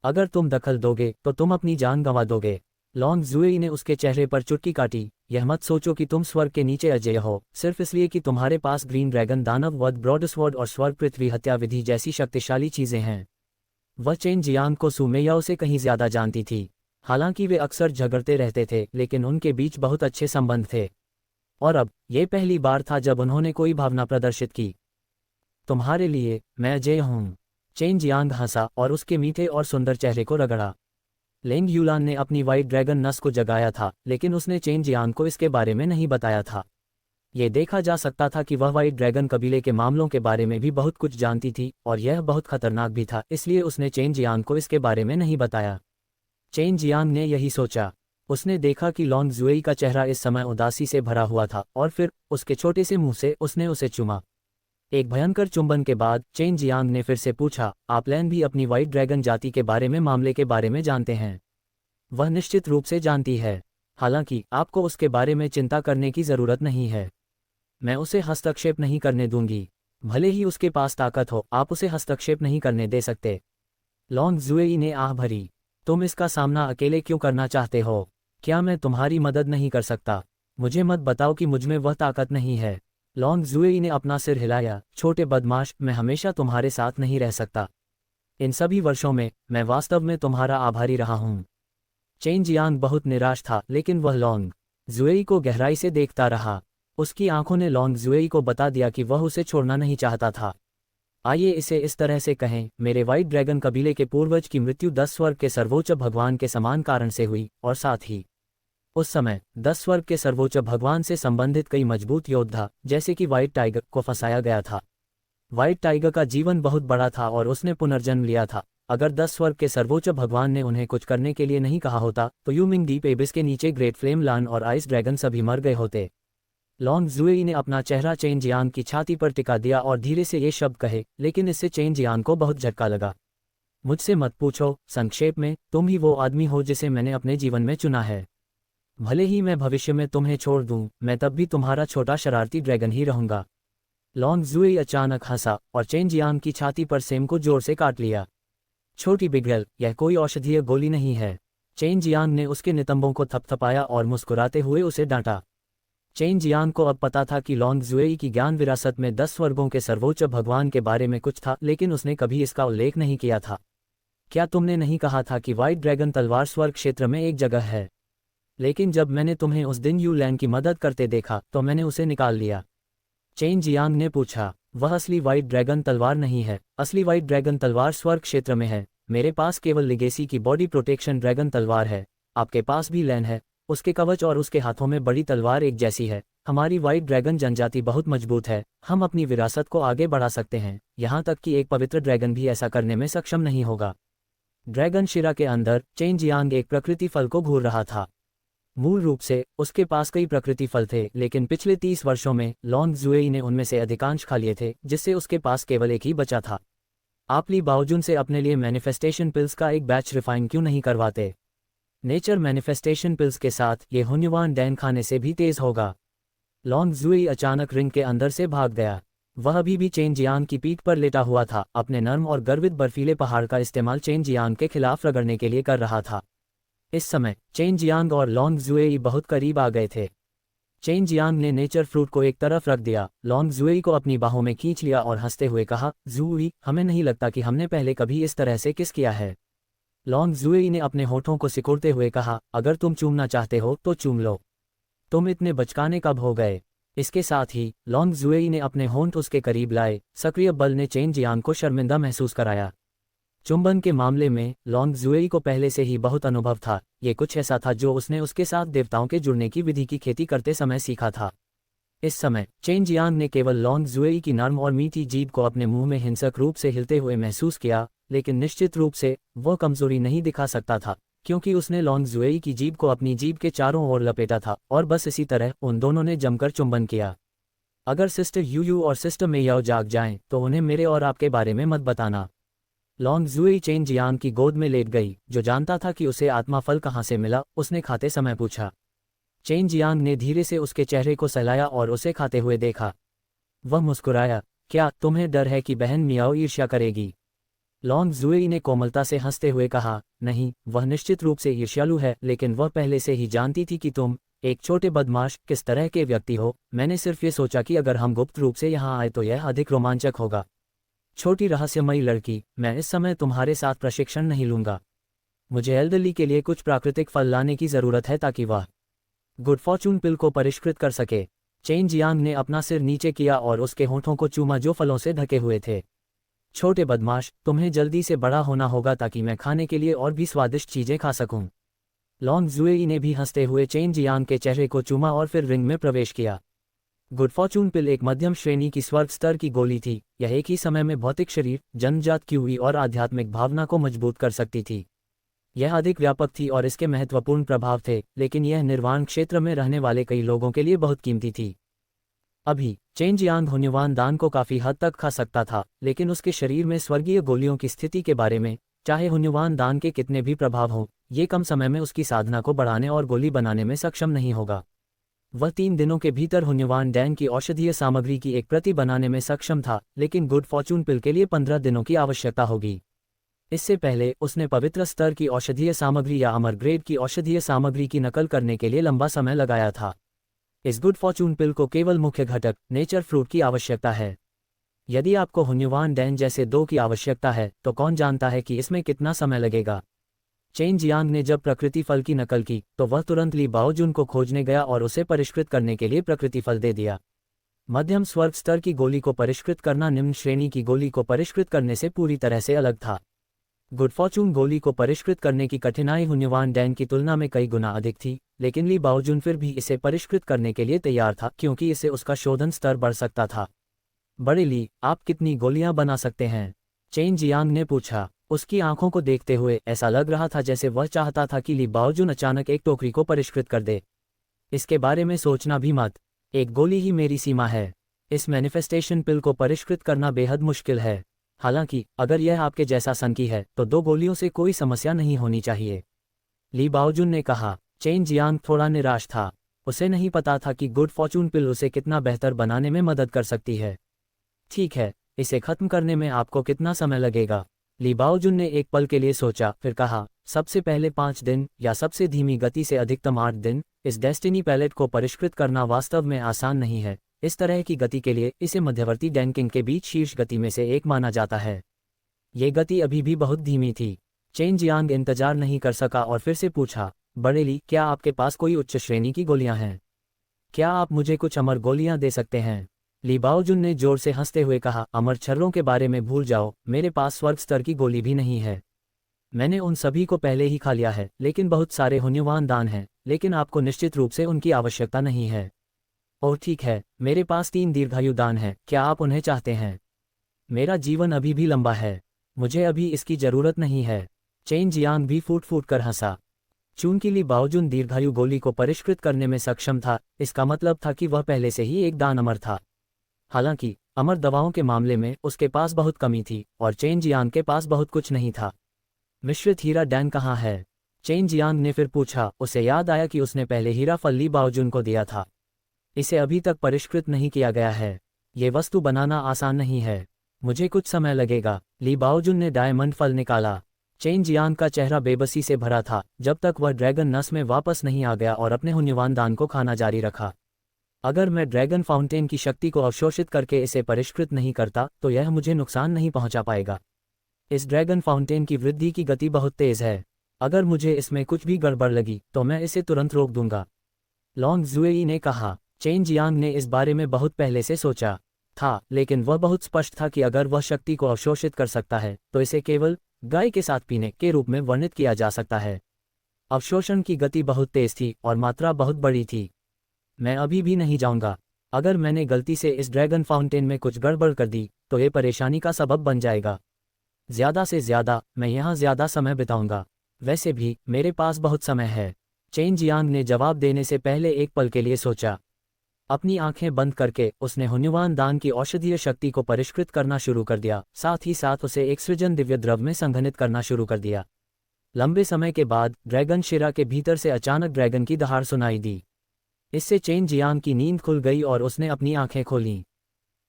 अगर तुम दखल दोगे तो तुम अपनी जान गंवा दोगे। लॉन्ग जुएई ने उसके चेहरे पर चुटकी काटी। यह मत सोचो कि तुम स्वर्ग के नीचे अजेय हो, सिर्फ इसलिए कि तुम्हारे पास ग्रीन ड्रैगन दानव वध ब्रॉडस्वर्ड और स्वर्ग पृथ्वी हत्या विधि जैसी शक्तिशाली चीजें हैं। वह चेन जियांग को सुमेयाओ से कहीं ज्यादा जानती थी। हालांकि वे अक्सर झगड़ते रहते थे, लेकिन उनके बीच बहुत अच्छे संबंध थे। और अब ये पहली बार था जब उन्होंने कोई भावना प्रदर्शित की। तुम्हारे लिए मैं अजेय हूँ। चेन जियांग हंसा और उसके मीठे और सुंदर चेहरे को रगड़ा। लेंग यूलान ने अपनी वाइट ड्रैगन नस को जगाया था, लेकिन उसने चेन जियांग को इसके बारे में नहीं बताया था। ये देखा जा सकता था कि वह वाइट ड्रैगन कबीले के मामलों के बारे में भी बहुत कुछ जानती थी और यह बहुत खतरनाक भी था, इसलिए उसने चेन जियांग को इसके बारे में नहीं बताया। चेन जियांग ने यही सोचा। उसने देखा कि लॉन्ग जुएई का चेहरा इस समय उदासी से भरा हुआ था और फिर उसके छोटे से मुंह से उसने उसे चूमा। एक भयंकर चुंबन के बाद चेन जियांग ने फिर से पूछा, आप लैन भी अपनी व्हाइट ड्रैगन जाति के मामले के बारे में जानते हैं? वह निश्चित रूप से जानती है। हालांकि आपको उसके बारे में चिंता करने की जरूरत नहीं है। मैं उसे हस्तक्षेप नहीं करने दूंगी। भले ही उसके पास ताकत हो, आप उसे हस्तक्षेप नहीं करने दे सकते। लॉन्ग जुएई ने आह भरी। तुम इसका सामना अकेले क्यों करना चाहते हो? क्या मैं तुम्हारी मदद नहीं कर सकता? मुझे मत बताओ कि मुझमें वह ताकत नहीं है। लॉन्ग जुएई ने अपना सिर हिलाया। छोटे बदमाश, मैं हमेशा तुम्हारे साथ नहीं रह सकता। इन सभी वर्षों में मैं वास्तव में तुम्हारा आभारी रहा हूँ। चेन जियांग बहुत निराश था, लेकिन वह लॉन्ग जुएई को गहराई से देखता रहा। उसकी आंखों ने लॉन्ग जुएई को बता दिया कि वह उसे छोड़ना नहीं चाहता था। आइए इसे इस तरह से कहें, मेरे व्हाइट ड्रैगन कबीले के पूर्वज की मृत्यु 10 स्वर्ग के सर्वोच्च भगवान के समान कारण से हुई, और साथ ही उस समय 10 स्वर्ग के सर्वोच्च भगवान से संबंधित कई मजबूत योद्धा, जैसे कि व्हाइट टाइगर, को फंसाया गया था। व्हाइट टाइगर का जीवन बहुत बड़ा था और उसने पुनर्जन्म लिया था। अगर 10 स्वर्ग के सर्वोच्च भगवान ने उन्हें कुछ करने के लिए नहीं कहा होता, तो यूमिंग डीप एबिस के नीचे ग्रेट फ्लेम लान और आइस ड्रैगन सभी मर गए होते। लॉन्ग जुएई ने अपना चेहरा चेन जियांग की छाती पर टिका दिया और धीरे से ये शब्द कहे, लेकिन इससे चेन जियांग को बहुत झटका लगा। मुझसे मत पूछो। संक्षेप में, तुम ही वो आदमी हो जिसे मैंने अपने जीवन में चुना है। भले ही मैं भविष्य में तुम्हें छोड़ दूं, मैं तब भी तुम्हारा छोटा शरारती ड्रैगन ही रहूंगा। लॉन्ग जुएई अचानक हंसा और चेन जियांग की छाती पर सेम को जोर से काट लिया। छोटी बिगड़ल, यह कोई औषधीय गोली नहीं है। चेन जियांग ने उसके नितंबों को थपथपाया और मुस्कुराते हुए उसे डांटा। चेन जियांग को अब पता था कि लॉन्ग जुएई की ज्ञान विरासत में 10 स्वर्गों के सर्वोच्च भगवान के बारे में कुछ था, लेकिन उसने कभी इसका उल्लेख नहीं किया था। क्या तुमने नहीं कहा था कि व्हाइट ड्रैगन तलवार स्वर्ग क्षेत्र में एक जगह है? लेकिन जब मैंने तुम्हें उस दिन यू लैन की मदद करते देखा, तो मैंने उसे निकाल लिया। चेन जियांग ने पूछा, वह असली व्हाइट ड्रैगन तलवार नहीं है। असली व्हाइट ड्रैगन तलवार स्वर्ग क्षेत्र में है। मेरे पास केवल लिगेसी की बॉडी प्रोटेक्शन ड्रैगन तलवार है। आपके पास भी लैन है। उसके कवच और उसके हाथों में बड़ी तलवार एक जैसी है। हमारी व्हाइट ड्रैगन जनजाति बहुत मजबूत है। हम अपनी विरासत को आगे बढ़ा सकते हैं, यहाँ तक कि एक पवित्र ड्रैगन भी ऐसा करने में सक्षम नहीं होगा। ड्रैगन शिरा के अंदर चेन जियांग एक प्रकृति फल को घूर रहा था। मूल रूप से उसके पास कई प्रकृति फल थे, लेकिन पिछले 30 वर्षों में लॉन्ग जुएई ने उनमें से अधिकांश खा लिए थे, जिससे उसके पास केवल एक ही बचा था। आप ली बाओजुन से अपने लिए मैनिफेस्टेशन पिल्स का एक बैच रिफाइन क्यों नहीं करवाते? नेचर मैनिफेस्टेशन पिल्स के साथ ये हुन्युवान डैन खाने से भी तेज होगा। लॉन्ग जुएई अचानक रिंग के अंदर से भाग गया। वह अभी भी चेन जियांग की पीठ पर लेटा हुआ था, अपने नर्म और गर्वित बर्फीले पहाड़ का इस्तेमाल चेन जियांग के खिलाफ रगड़ने के लिए कर रहा था। इस समय चेन जियांग और लॉन्ग जुएई बहुत करीब आ गए थे। चेन जियांग ने नेचर फ्रूट को एक तरफ रख दिया, लॉन्ग जुएई को अपनी बाहों में खींच लिया और हंसते हुए कहा, जुई, हमें नहीं लगता कि हमने पहले कभी इस तरह से किस किया है। लॉन्ग जुएई ने अपने होठों को सिकुड़ते हुए कहा, अगर तुम चूमना चाहते हो तो चूम लो। तुम इतने बचकाने कब हो गए? इसके साथ ही लॉन्ग जुएई ने अपने होंठ उसके करीब लाए। सक्रिय बल ने चेन जियांग को शर्मिंदा महसूस कराया। चुंबन के मामले में लॉन्ग जुएई को पहले से ही बहुत अनुभव था। ये कुछ ऐसा था जो उसने उसके साथ देवताओं के जुड़ने की विधि की खेती करते समय सीखा था। इस समय चेन जियांग ने केवल लॉन्ग जुएई की नर्म और मीठी जीभ को अपने मुंह में हिंसक रूप से हिलते हुए महसूस किया, लेकिन निश्चित रूप से वह कमजोरी नहीं दिखा सकता था, क्योंकि उसने लॉन्ग जुएई की जीभ को अपनी जीभ के चारों ओर लपेटा था, और बस इसी तरह उन दोनों ने जमकर चुंबन किया। अगर सिस्टर यूयू और सिस्टर मेयाओ जाग जाएं, तो उन्हें मेरे और आपके बारे में मत बताना। लॉन्ग जुएई चेन जियांग की गोद में लेट गई, जो जानता था कि उसे आत्मा फल कहाँ से मिला, उसने खाते समय पूछा। चेन जियांग ने धीरे से उसके चेहरे को सहलाया और उसे खाते हुए देखा। वह मुस्कुराया, क्या तुम्हें डर है कि बहन मियाओ ईर्ष्या करेगी? लॉन्ग जुएई ने कोमलता से हंसते हुए कहा, नहीं, वह निश्चित रूप से ईर्ष्यालु है, लेकिन वह पहले से ही जानती थी कि तुम एक छोटे बदमाश किस तरह के व्यक्ति हो। मैंने सिर्फ ये सोचा कि अगर हम गुप्त रूप से यहाँ आए तो यह अधिक रोमांचक होगा। छोटी रहस्यमयी लड़की, मैं इस समय तुम्हारे साथ प्रशिक्षण नहीं लूंगा। मुझे एल्डरली के लिए कुछ प्राकृतिक फल लाने की जरूरत है ताकि वह गुड फॉर्चून पिल को परिष्कृत कर सके। चेन जियांग ने अपना सिर नीचे किया और उसके होठों को चूमा जो फलों से ढके हुए थे। छोटे बदमाश, तुम्हें जल्दी से बड़ा होना होगा ताकि मैं खाने के लिए और भी स्वादिष्ट चीजें खा सकूं। लॉन्ग जुएई ने भी हंसते हुए चेन जियांग के चेहरे को चूमा और फिर रिंग में प्रवेश किया। गुड फॉर्चून पिल एक मध्यम श्रेणी की स्वर्ग स्तर की गोली थी। यह एक ही समय में भौतिक शरीर, जन्मजात क्यूई और आध्यात्मिक भावना को मजबूत कर सकती थी। यह अधिक व्यापक थी और इसके महत्वपूर्ण प्रभाव थे, लेकिन यह निर्वाण क्षेत्र में रहने वाले कई लोगों के लिए बहुत कीमती थी। अभी चेन जियांग हुन्युवान दान को काफी हद तक खा सकता था, लेकिन उसके शरीर में स्वर्गीय गोलियों की स्थिति के बारे में, चाहे हुन्युवान दान के कितने भी प्रभाव हों, ये कम समय में उसकी साधना को बढ़ाने और गोली बनाने में सक्षम नहीं होगा। वह 3 दिनों के भीतर हुन्युवान डैंग की औषधीय सामग्री की एक प्रति बनाने में सक्षम था, लेकिन गुड फॉर्चून पिल के लिए 15 दिनों की आवश्यकता होगी। इससे पहले उसने पवित्र स्तर की औषधीय सामग्री या अमर ग्रेड की औषधीय सामग्री की नकल करने के लिए लंबा समय लगाया था। इस गुड फॉर्चून पिल को केवल मुख्य घटक नेचर फ्रूट की आवश्यकता है। यदि आपको हुन्युवान डैन जैसे 2 की आवश्यकता है, तो कौन जानता है कि इसमें कितना समय लगेगा। चेन जियांग ने जब प्रकृति फल की नकल की, तो वह तुरंत ली बाओजुन को खोजने गया और उसे परिष्कृत करने के लिए प्रकृति फल दे दिया। मध्यम स्वर्ग स्तर की गोली को परिष्कृत करना निम्न श्रेणी की गोली को परिष्कृत करने से पूरी तरह से अलग था। गुड फॉर्चून गोली को परिष्कृत करने की कठिनाई हुन्युवान डैन की तुलना में कई गुना अधिक थी, लेकिन ली बाओजुन फिर भी इसे परिष्कृत करने के लिए तैयार था, क्योंकि इससे उसका शोधन स्तर बढ़ सकता था। बड़े ली, आप कितनी गोलियां बना सकते हैं? चेन जियांग ने पूछा। उसकी आंखों को देखते हुए ऐसा लग रहा था जैसे वह चाहता था कि ली बाओजुन अचानक एक टोकरी को परिष्कृत कर दे। इसके बारे में सोचना भी मत। एक गोली ही मेरी सीमा है। इस मैनिफेस्टेशन पिल को परिष्कृत करना बेहद मुश्किल है। हालांकि अगर यह आपके जैसा सनकी है, तो 2 गोलियों से कोई समस्या नहीं होनी चाहिए, ली बाओजुन ने कहा। चेन जियांग थोड़ा निराश था। उसे नहीं पता था कि गुड फॉर्चून पिल उसे कितना बेहतर बनाने में मदद कर सकती है। ठीक है, इसे खत्म करने में आपको कितना समय लगेगा? ली बाओजुन ने एक पल के लिए सोचा, फिर कहा, सबसे पहले 5 दिन या सबसे धीमी गति से अधिकतम 8 दिन। इस डेस्टिनी पैलेट को परिष्कृत करना वास्तव में आसान नहीं है। इस तरह की गति के लिए इसे मध्यवर्ती डैंकिंग के बीच शीर्ष गति में से एक माना जाता है। ये गति अभी भी बहुत धीमी थी। चेन जियांग इंतजार नहीं कर सका और फिर से पूछा, बड़े ली, क्या आपके पास कोई उच्च श्रेणी की गोलियां हैं? क्या आप मुझे कुछ अमर गोलियां दे सकते हैं? ली बाओजुन ने जोर से हंसते हुए कहा, अमर छर्रों के बारे में भूल जाओ, मेरे पास स्वर्ग स्तर की गोली भी नहीं है। मैंने उन सभी को पहले ही खा लिया है, लेकिन बहुत सारे हुन्युवान दान हैं, लेकिन आपको निश्चित रूप से उनकी आवश्यकता नहीं है। ओह ठीक है, मेरे पास 3 दीर्घायु दान हैं, क्या आप उन्हें चाहते हैं? मेरा जीवन अभी भी लंबा है, मुझे अभी इसकी जरूरत नहीं है। चेन जियांग भी फूट फूट कर हंसा। चूंकि ली बाओजुन दीर्घायु गोली को परिष्कृत करने में सक्षम था, इसका मतलब था कि वह पहले से ही एक दान अमर था। हालांकि अमर दवाओं के मामले में उसके पास बहुत कमी थी और चेन जियांग के पास बहुत कुछ नहीं था। मिश्रित हीरा डैन कहाँ है? चेन जियांग ने फिर पूछा। उसे याद आया कि उसने पहले हीरा फल ली बाओजुन को दिया था। इसे अभी तक परिष्कृत नहीं किया गया है। ये वस्तु बनाना आसान नहीं है, मुझे कुछ समय लगेगा। ली बाओजुन ने डायमंड फल निकाला। चेन जियांग का चेहरा बेबसी से भरा था, जब तक वह ड्रैगन नस में वापस नहीं आ गया और अपने हुन्युवान दान को खाना जारी रखा। अगर मैं ड्रैगन फाउंटेन की शक्ति को अवशोषित करके इसे परिष्कृत नहीं करता, तो यह मुझे नुकसान नहीं पहुंचा पाएगा। इस ड्रैगन फाउंटेन की वृद्धि की गति बहुत तेज है। अगर मुझे इसमें कुछ भी गड़बड़ लगी, तो मैं इसे तुरंत रोक दूंगा, लॉन्ग जुएई ने कहा। चेन जियांग ने इस बारे में बहुत पहले से सोचा था, लेकिन वह बहुत स्पष्ट था कि अगर वह शक्ति को अवशोषित कर सकता है, तो इसे केवल गाय के साथ पीने के रूप में वर्णित किया जा सकता है। अवशोषण की गति बहुत तेज थी और मात्रा बहुत बड़ी थी। मैं अभी भी नहीं जाऊंगा। अगर मैंने गलती से इस ड्रैगन फाउंटेन में कुछ गड़बड़ कर दी, तो ये परेशानी का सबब बन जाएगा। ज्यादा से ज्यादा मैं यहाँ ज्यादा समय बिताऊंगा। वैसे भी मेरे पास बहुत समय है। चेन जियांग ने जवाब देने से पहले एक पल के लिए सोचा। अपनी आंखें बंद करके उसने हुन्युवान दान की औषधीय शक्ति को परिष्कृत करना शुरू कर दिया, साथ ही साथ उसे एक सृजन दिव्य द्रव में संघनित करना शुरू कर दिया। लंबे समय के बाद ड्रैगन शिरा के भीतर से अचानक ड्रैगन की दहाड़ सुनाई दी। इससे चेन जियांग की नींद खुल गई और उसने अपनी आंखें खोलीं।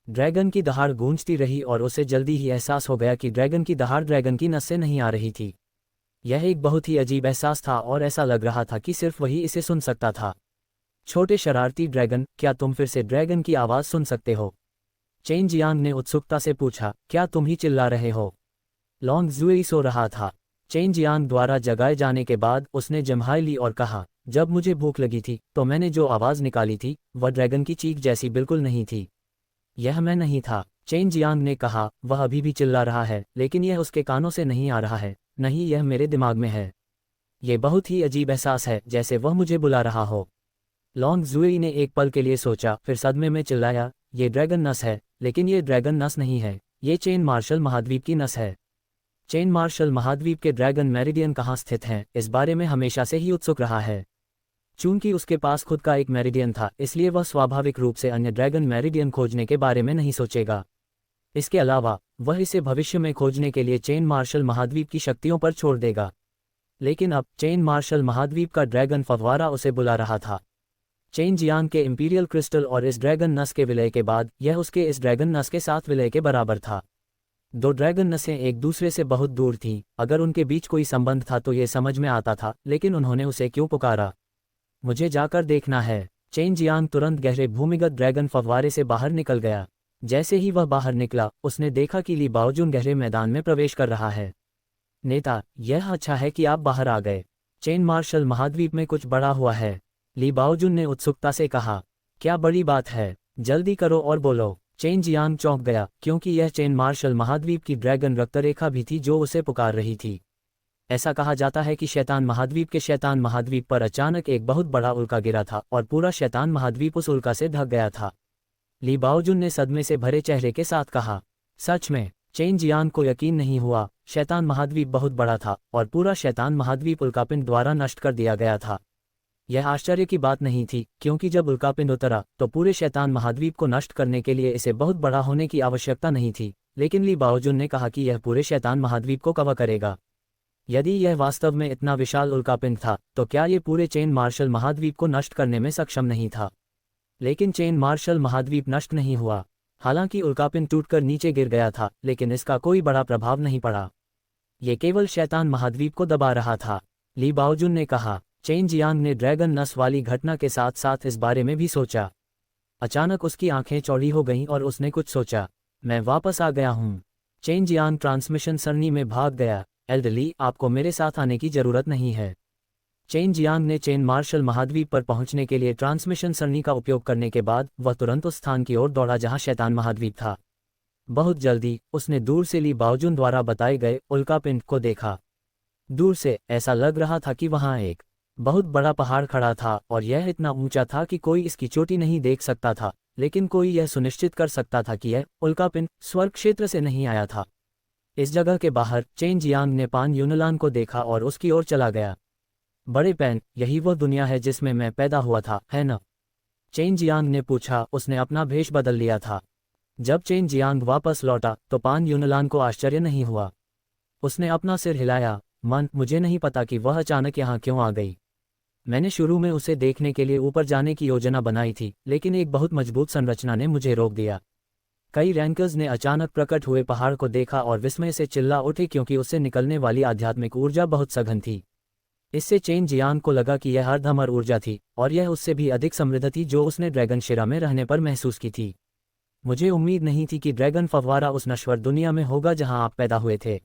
ड्रैगन की दहाड़ गूंजती रही और उसे जल्दी ही एहसास हो गया कि ड्रैगन की दहाड़ ड्रैगन की नस से नहीं आ रही थी। यह एक बहुत ही अजीब एहसास था और ऐसा लग रहा था कि सिर्फ वही इसे सुन सकता था। छोटे शरारती ड्रैगन, क्या तुम फिर से ड्रैगन की आवाज़ सुन सकते हो? चेन जियांग ने उत्सुकता से पूछा। क्या तुम ही चिल्ला रहे हो? लॉन्ग जुएई सो रहा था। चेन जियांग द्वारा जगाए जाने के बाद उसने जम्हाई ली और कहा, जब मुझे भूख लगी थी तो मैंने जो आवाज़ निकाली थी वह ड्रैगन की चीख जैसी बिल्कुल नहीं थी। यह मैं नहीं था। चेन जियांग ने कहा, वह अभी भी चिल्ला रहा है, लेकिन यह उसके कानों से नहीं आ रहा है, नहीं, यह मेरे दिमाग में है। यह बहुत ही अजीब एहसास है, जैसे वह मुझे बुला रहा हो। लॉन्ग जुएई ने एक पल के लिए सोचा, फिर सदमे में चिल्लाया, ये ड्रैगन नस है, लेकिन ये ड्रैगन नस नहीं है, ये चेन मार्शल महाद्वीप की नस है। चेन मार्शल महाद्वीप के ड्रैगन मेरिडियन कहाँ स्थित हैं, इस बारे में हमेशा से ही उत्सुक रहा है। चूंकि उसके पास खुद का एक मेरिडियन था, इसलिए वह स्वाभाविक रूप से अन्य ड्रैगन मेरिडियन खोजने के बारे में नहीं सोचेगा। इसके अलावा वह इसे भविष्य में खोजने के लिए चेन मार्शल महाद्वीप की शक्तियों पर छोड़ देगा। लेकिन अब चेन मार्शल महाद्वीप का ड्रैगन फव्वारा उसे बुला रहा था। चेन जियांग के इंपीरियल क्रिस्टल और इस ड्रैगन नस के विलय के बाद यह उसके इस ड्रैगन नस के साथ विलय के बराबर था। दो ड्रैगन नसें एक दूसरे से बहुत दूर थीं। अगर उनके बीच कोई संबंध था तो ये समझ में आता था, लेकिन उन्होंने उसे क्यों पुकारा? मुझे जाकर देखना है। चेन जियांग तुरंत गहरे भूमिगत ड्रैगन फव्वारे से बाहर निकल गया। जैसे ही वह बाहर निकला, उसने देखा कि ली बाओजुन गहरे मैदान में प्रवेश कर रहा है। नेता, यह अच्छा है कि आप बाहर आ गए। चेन मार्शल महाद्वीप में कुछ बड़ा हुआ है, ली बाओजुन ने उत्सुकता से कहा। क्या बड़ी बात है? जल्दी करो और बोलो। चेन जियांग चौंक गया, क्योंकि यह चेन मार्शल महाद्वीप की ड्रैगन रक्तरेखा भी थी जो उसे पुकार रही थी। ऐसा कहा जाता है कि शैतान महाद्वीप के शैतान महाद्वीप पर अचानक एक बहुत बड़ा उल्का गिरा था और पूरा शैतान महाद्वीप उस उल्का से ढक गया था। ली बाओजुन ने सदमे से भरे चेहरे के साथ कहा। सच में? चेन जियांग को यकीन नहीं हुआ। शैतान महाद्वीप बहुत बड़ा था और पूरा शैतान महाद्वीप उल्कापिंड द्वारा नष्ट कर दिया गया था। यह आश्चर्य की बात नहीं थी, क्योंकि जब उल्कापिंड उतरा तो पूरे शैतान महाद्वीप को नष्ट करने के लिए इसे बहुत बड़ा होने की आवश्यकता नहीं थी। लेकिन ली बाओजुन ने कहा कि यह पूरे शैतान महाद्वीप को कवर करेगा। यदि यह वास्तव में इतना विशाल उल्कापिंड था, तो क्या ये पूरे चेन मार्शल महाद्वीप को नष्ट करने में सक्षम नहीं था? लेकिन चेन मार्शल महाद्वीप नष्ट नहीं हुआ। हालांकि उल्कापिंड टूटकर नीचे गिर गया था, लेकिन इसका कोई बड़ा प्रभाव नहीं पड़ा। ये केवल शैतान महाद्वीप को दबा रहा था, ली बाओजुन ने कहा। चेन जियांग ने ड्रैगन नस वाली घटना के साथ साथ इस बारे में भी सोचा। अचानक उसकी आंखें चौड़ी हो गईं और उसने कुछ सोचा। मैं वापस आ गया हूँ। चेन जियांग ट्रांसमिशन सरणी में भाग गया। एल्डरली, आपको मेरे साथ आने की जरूरत नहीं है। चेन जियांग ने चेन मार्शल महाद्वीप पर पहुंचने के लिए ट्रांसमिशन सरणी का उपयोग करने के बाद वह तुरंत उस स्थान की ओर दौड़ा जहां शैतान महाद्वीप था। बहुत जल्दी उसने दूर से ली बाओजुन द्वारा बताए गए उल्कापिंड को देखा। दूर से ऐसा लग रहा था कि वहां एक बहुत बड़ा पहाड़ खड़ा था और यह इतना ऊंचा था कि कोई इसकी चोटी नहीं देख सकता था, लेकिन कोई यह सुनिश्चित कर सकता था कि यह उल्कापिंड स्वर्ग क्षेत्र से नहीं आया था। इस जगह के बाहर चेन जियांग ने पान यूनलान को देखा और उसकी ओर चला गया। बड़े पैन, यही वो दुनिया है जिसमें मैं पैदा हुआ था, है न? चेन जियांग ने पूछा। उसने अपना भेष बदल लिया था। जब चेन जियांग वापस लौटा तो पान यूनलान को आश्चर्य नहीं हुआ। उसने अपना सिर हिलाया। मुझे नहीं पता कि वह अचानक यहाँ क्यों आ गई। मैंने शुरू में उसे देखने के लिए ऊपर जाने की योजना बनाई थी, लेकिन एक बहुत मजबूत संरचना ने मुझे रोक दिया। कई रैंकर्स ने अचानक प्रकट हुए पहाड़ को देखा और विस्मय से चिल्ला उठे, क्योंकि उससे निकलने वाली आध्यात्मिक ऊर्जा बहुत सघन थी। इससे चेन जियांग को लगा कि यह अर्धअमर ऊर्जा थी और यह उससे भी अधिक समृद्ध थी जो उसने ड्रैगन शिरा में रहने पर महसूस की थी। मुझे उम्मीद नहीं थी कि ड्रैगन फव्वारा उस नश्वर दुनिया में होगा जहां आप पैदा हुए थे।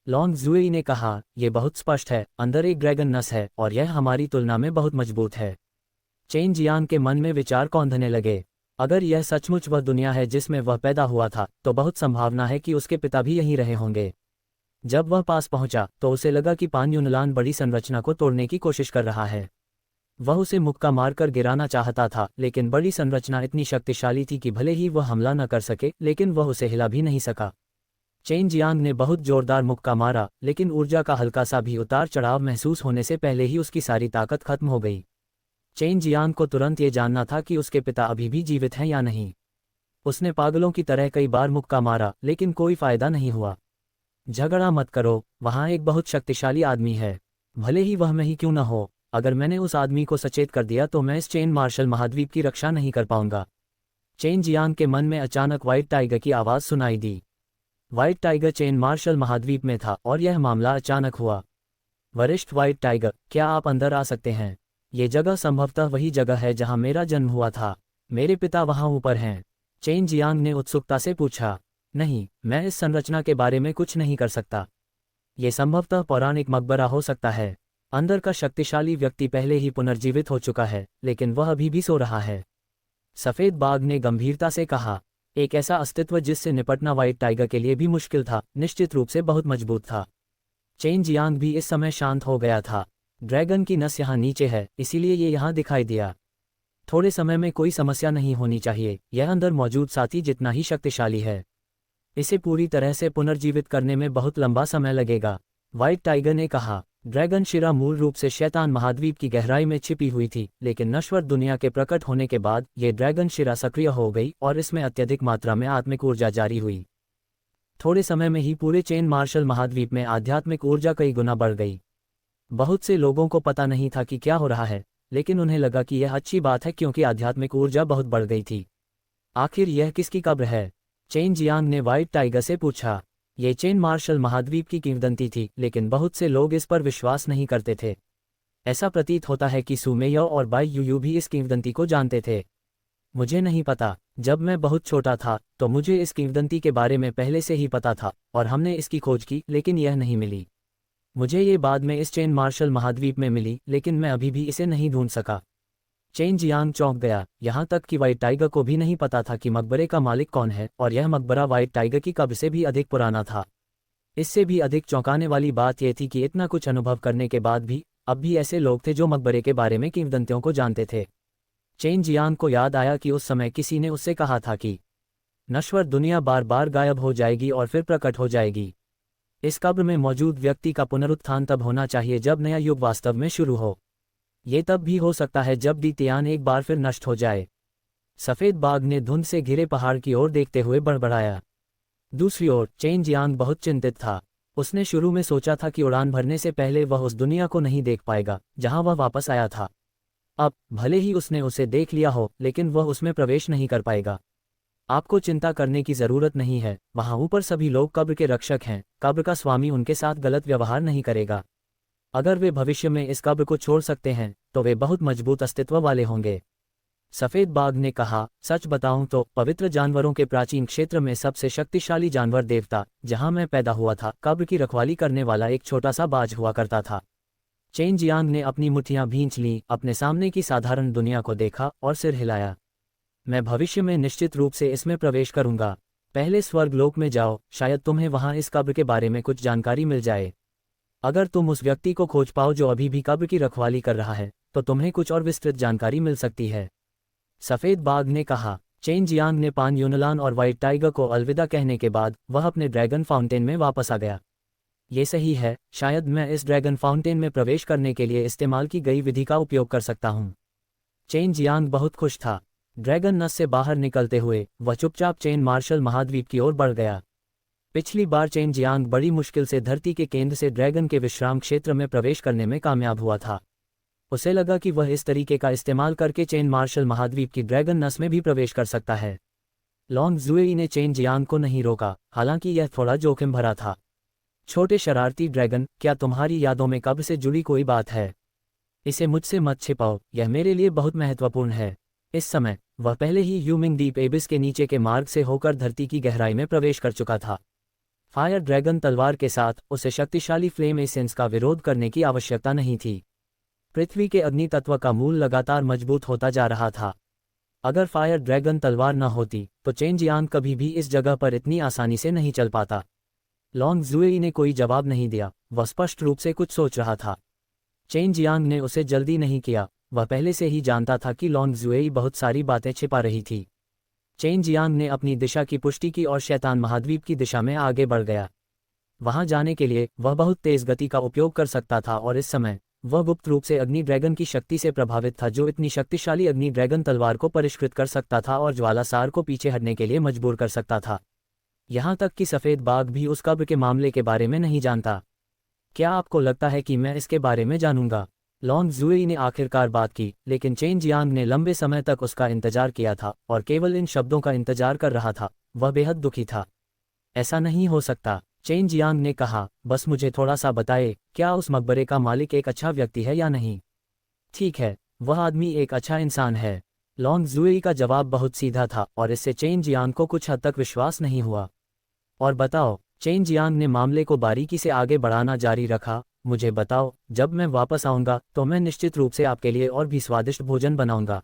लॉन्ग जुएई ने कहा। यह बहुत स्पष्ट है, अंदर एक ड्रैगन नस है और यह हमारी तुलना में बहुत मजबूत है। चेन जियांग के मन में विचार कौंधने लगे। अगर यह सचमुच वह दुनिया है जिसमें वह पैदा हुआ था, तो बहुत संभावना है कि उसके पिता भी यहीं रहे होंगे। जब वह पास पहुंचा तो उसे लगा कि पान यूनलान बड़ी संरचना को तोड़ने की कोशिश कर रहा है। वह उसे मुक्का मारकर गिराना चाहता था, लेकिन बड़ी संरचना इतनी शक्तिशाली थी कि भले ही वह हमला न कर सके, लेकिन वह उसे हिला भी नहीं सका। चेन जियांग ने बहुत जोरदार मुक्का मारा, लेकिन ऊर्जा का हल्का सा भी उतार चढ़ाव महसूस होने से पहले ही उसकी सारी ताकत खत्म हो गई। चेन जियांग को तुरंत ये जानना था कि उसके पिता अभी भी जीवित हैं या नहीं। उसने पागलों की तरह कई बार मुक्का मारा, लेकिन कोई फायदा नहीं हुआ। झगड़ा मत करो, वहां एक बहुत शक्तिशाली आदमी है, भले ही वह मैं ही क्यों न हो। अगर मैंने उस आदमी को सचेत कर दिया तो मैं इस चेन मार्शल महाद्वीप की रक्षा नहीं कर पाऊंगा। चेन जियांग के मन में अचानक व्हाइट टाइगर की आवाज़ सुनाई दी। व्हाइट टाइगर चेन मार्शल महाद्वीप में था और यह मामला अचानक हुआ। वरिष्ठ व्हाइट टाइगर, क्या आप अंदर आ सकते हैं? ये जगह संभवतः वही जगह है जहां मेरा जन्म हुआ था। मेरे पिता वहां ऊपर हैं। चेन जियांग ने उत्सुकता से पूछा। नहीं, मैं इस संरचना के बारे में कुछ नहीं कर सकता। ये संभवतः पौराणिक मकबरा हो सकता है। अंदर का शक्तिशाली व्यक्ति पहले ही पुनर्जीवित हो चुका है, लेकिन वह अभी भी सो रहा है। सफ़ेद बाघ ने गंभीरता से कहा। एक ऐसा अस्तित्व जिससे निपटना व्हाइट टाइगर के लिए भी मुश्किल था, निश्चित रूप से बहुत मजबूत था। चेन जियांग भी इस समय शांत हो गया था। ड्रैगन की नस यहाँ नीचे है, इसीलिए ये यहाँ दिखाई दिया। थोड़े समय में कोई समस्या नहीं होनी चाहिए। यह अंदर मौजूद साथी जितना ही शक्तिशाली है। इसे पूरी तरह से पुनर्जीवित करने में बहुत लंबा समय लगेगा, व्हाइट टाइगर ने कहा। ड्रैगन शिरा मूल रूप से शैतान महाद्वीप की गहराई में छिपी हुई थी, लेकिन नश्वर दुनिया के प्रकट होने के बाद ये ड्रैगन शिरा सक्रिय हो गई और इसमें अत्यधिक मात्रा में आत्मिक ऊर्जा जारी हुई। थोड़े समय में ही पूरे चेन मार्शल महाद्वीप में आध्यात्मिक ऊर्जा कई गुना बढ़ गई। बहुत से लोगों को पता नहीं था कि क्या हो रहा है, लेकिन उन्हें लगा कि यह अच्छी बात है क्योंकि आध्यात्मिक ऊर्जा बहुत बढ़ गई थी। आखिर यह किसकी कब्र है? चेन जियांग ने व्हाइट टाइगर से पूछा। ये चेन मार्शल महाद्वीप की किंवदंती थी, लेकिन बहुत से लोग इस पर विश्वास नहीं करते थे। ऐसा प्रतीत होता है कि सुमेयो और बाई यूयू भी इस किंवदंती को जानते थे। मुझे नहीं पता। जब मैं बहुत छोटा था तो मुझे इस किंवदंती के बारे में पहले से ही पता था और हमने इसकी खोज की, लेकिन यह नहीं मिली। मुझे ये बाद में इस चेन मार्शल महाद्वीप में मिली, लेकिन मैं अभी भी इसे नहीं ढूंढ सका। चेन जियांग चौंक गया, यहाँ तक कि व्हाइट टाइगर को भी नहीं पता था कि मकबरे का मालिक कौन है, और यह मकबरा व्हाइट टाइगर की कब्र से भी अधिक पुराना था। इससे भी अधिक चौंकाने वाली बात यह थी कि इतना कुछ अनुभव करने के बाद भी अब भी ऐसे लोग थे जो मकबरे के बारे में किंवदंतियों को जानते थे। चेन जियांग को याद आया कि उस समय किसी ने उससे कहा था कि नश्वर दुनिया बार बार गायब हो जाएगी और फिर प्रकट हो जाएगी। इस कब्र में मौजूद व्यक्ति का पुनरुत्थान तब होना चाहिए जब नया युग वास्तव में शुरू हो। ये तब भी हो सकता है जब दीतियान एक बार फिर नष्ट हो जाए। सफ़ेद बाघ ने धुंध से घिरे पहाड़ की ओर देखते हुए बड़बड़ाया। दूसरी ओर चेन जियांग बहुत चिंतित था। उसने शुरू में सोचा था कि उड़ान भरने से पहले वह उस दुनिया को नहीं देख पाएगा जहां वह वापस आया था। अब भले ही उसने उसे देख लिया हो, लेकिन वह उसमें प्रवेश नहीं कर पाएगा। आपको चिंता करने की जरूरत नहीं है, वहां ऊपर सभी लोग कब्र के रक्षक हैं। कब्र का स्वामी उनके साथ गलत व्यवहार नहीं करेगा। अगर वे भविष्य में इस कब्र को छोड़ सकते हैं तो वे बहुत मजबूत अस्तित्व वाले होंगे। सफ़ेद बाघ ने कहा, सच बताऊं तो पवित्र जानवरों के प्राचीन क्षेत्र में सबसे शक्तिशाली जानवर देवता जहां मैं पैदा हुआ था, कब्र की रखवाली करने वाला एक छोटा सा बाज हुआ करता था। चेन जियांग ने अपनी मुट्ठियां भींच लीं, अपने सामने की साधारण दुनिया को देखा और सिर हिलाया। मैं भविष्य में निश्चित रूप से इसमें प्रवेश करूंगा। पहले स्वर्गलोक में जाओ, शायद तुम्हें वहां इस कब्र के बारे में कुछ जानकारी मिल जाए। अगर तुम उस व्यक्ति को खोज पाओ जो अभी भी कब्र की रखवाली कर रहा है, तो तुम्हें कुछ और विस्तृत जानकारी मिल सकती है। सफ़ेद बाघ ने कहा। चेन जियांग ने पान यूनलान और व्हाइट टाइगर को अलविदा कहने के बाद वह अपने ड्रैगन फाउंटेन में वापस आ गया। ये सही है, शायद मैं इस ड्रैगन फाउंटेन में प्रवेश करने के लिए इस्तेमाल की गई विधि का उपयोग कर सकता हूँ। चेन जियांग बहुत खुश था। ड्रैगन नस से बाहर निकलते हुए वह चुपचाप चेन मार्शल महाद्वीप की ओर बढ़ गया। पिछली बार चेन जियांग बड़ी मुश्किल से धरती के केंद्र से ड्रैगन के विश्राम क्षेत्र में प्रवेश करने में कामयाब हुआ था। उसे लगा कि वह इस तरीके का इस्तेमाल करके चेन मार्शल महाद्वीप की ड्रैगन नस में भी प्रवेश कर सकता है। लॉन्ग जुएई ने चेन जियांग को नहीं रोका, हालांकि यह थोड़ा जोखिम भरा था। छोटे शरारती ड्रैगन, क्या तुम्हारी यादों में कब्र से जुड़ी कोई बात है? इसे मुझसे मत छिपाओ, यह मेरे लिए बहुत महत्वपूर्ण है। इस समय वह पहले ही ह्यूमिंग डीप एबिस के नीचे के मार्ग से होकर धरती की गहराई में प्रवेश कर चुका था। फायर ड्रैगन तलवार के साथ उसे शक्तिशाली फ्लेम एसेंस का विरोध करने की आवश्यकता नहीं थी। पृथ्वी के अग्नि तत्व का मूल लगातार मजबूत होता जा रहा था। अगर फायर ड्रैगन तलवार न होती तो चेन जियांग कभी भी इस जगह पर इतनी आसानी से नहीं चल पाता। लॉन्ग जुएई ने कोई जवाब नहीं दिया, वह स्पष्ट रूप से कुछ सोच रहा था। चेन जियांग ने उसे जल्दी नहीं किया, वह पहले से ही जानता था कि लॉन्ग जुएई बहुत सारी बातें छिपा रही थी। चेन जियांग ने अपनी दिशा की पुष्टि की और शैतान महाद्वीप की दिशा में आगे बढ़ गया। वहां जाने के लिए वह बहुत तेज गति का उपयोग कर सकता था और इस समय वह गुप्त रूप से अग्नि ड्रैगन की शक्ति से प्रभावित था, जो इतनी शक्तिशाली अग्नि ड्रैगन तलवार को परिष्कृत कर सकता था और ज्वालासार को पीछे हटने के लिए मजबूर कर सकता था। यहाँ तक कि सफ़ेद बाघ भी उस कब्र के मामले के बारे में नहीं जानता। क्या आपको लगता है कि मैं इसके बारे में जानूंगा? लॉन्ग जुएई ने आखिरकार बात की, लेकिन चेन जियांग ने लंबे समय तक उसका इंतजार किया था और केवल इन शब्दों का इंतजार कर रहा था। वह बेहद दुखी था। ऐसा नहीं हो सकता, चेन जियांग ने कहा, बस मुझे थोड़ा सा बताए, क्या उस मकबरे का मालिक एक अच्छा व्यक्ति है या नहीं? ठीक है, वह आदमी एक अच्छा इंसान है। लॉन्ग जुएई का जवाब बहुत सीधा था और इससे चेन जियांग को कुछ हद तक विश्वास नहीं हुआ। और बताओ, चेन जियांग ने मामले को बारीकी से आगे बढ़ाना जारी रखा, मुझे बताओ, जब मैं वापस आऊँगा तो मैं निश्चित रूप से आपके लिए और भी स्वादिष्ट भोजन बनाऊंगा।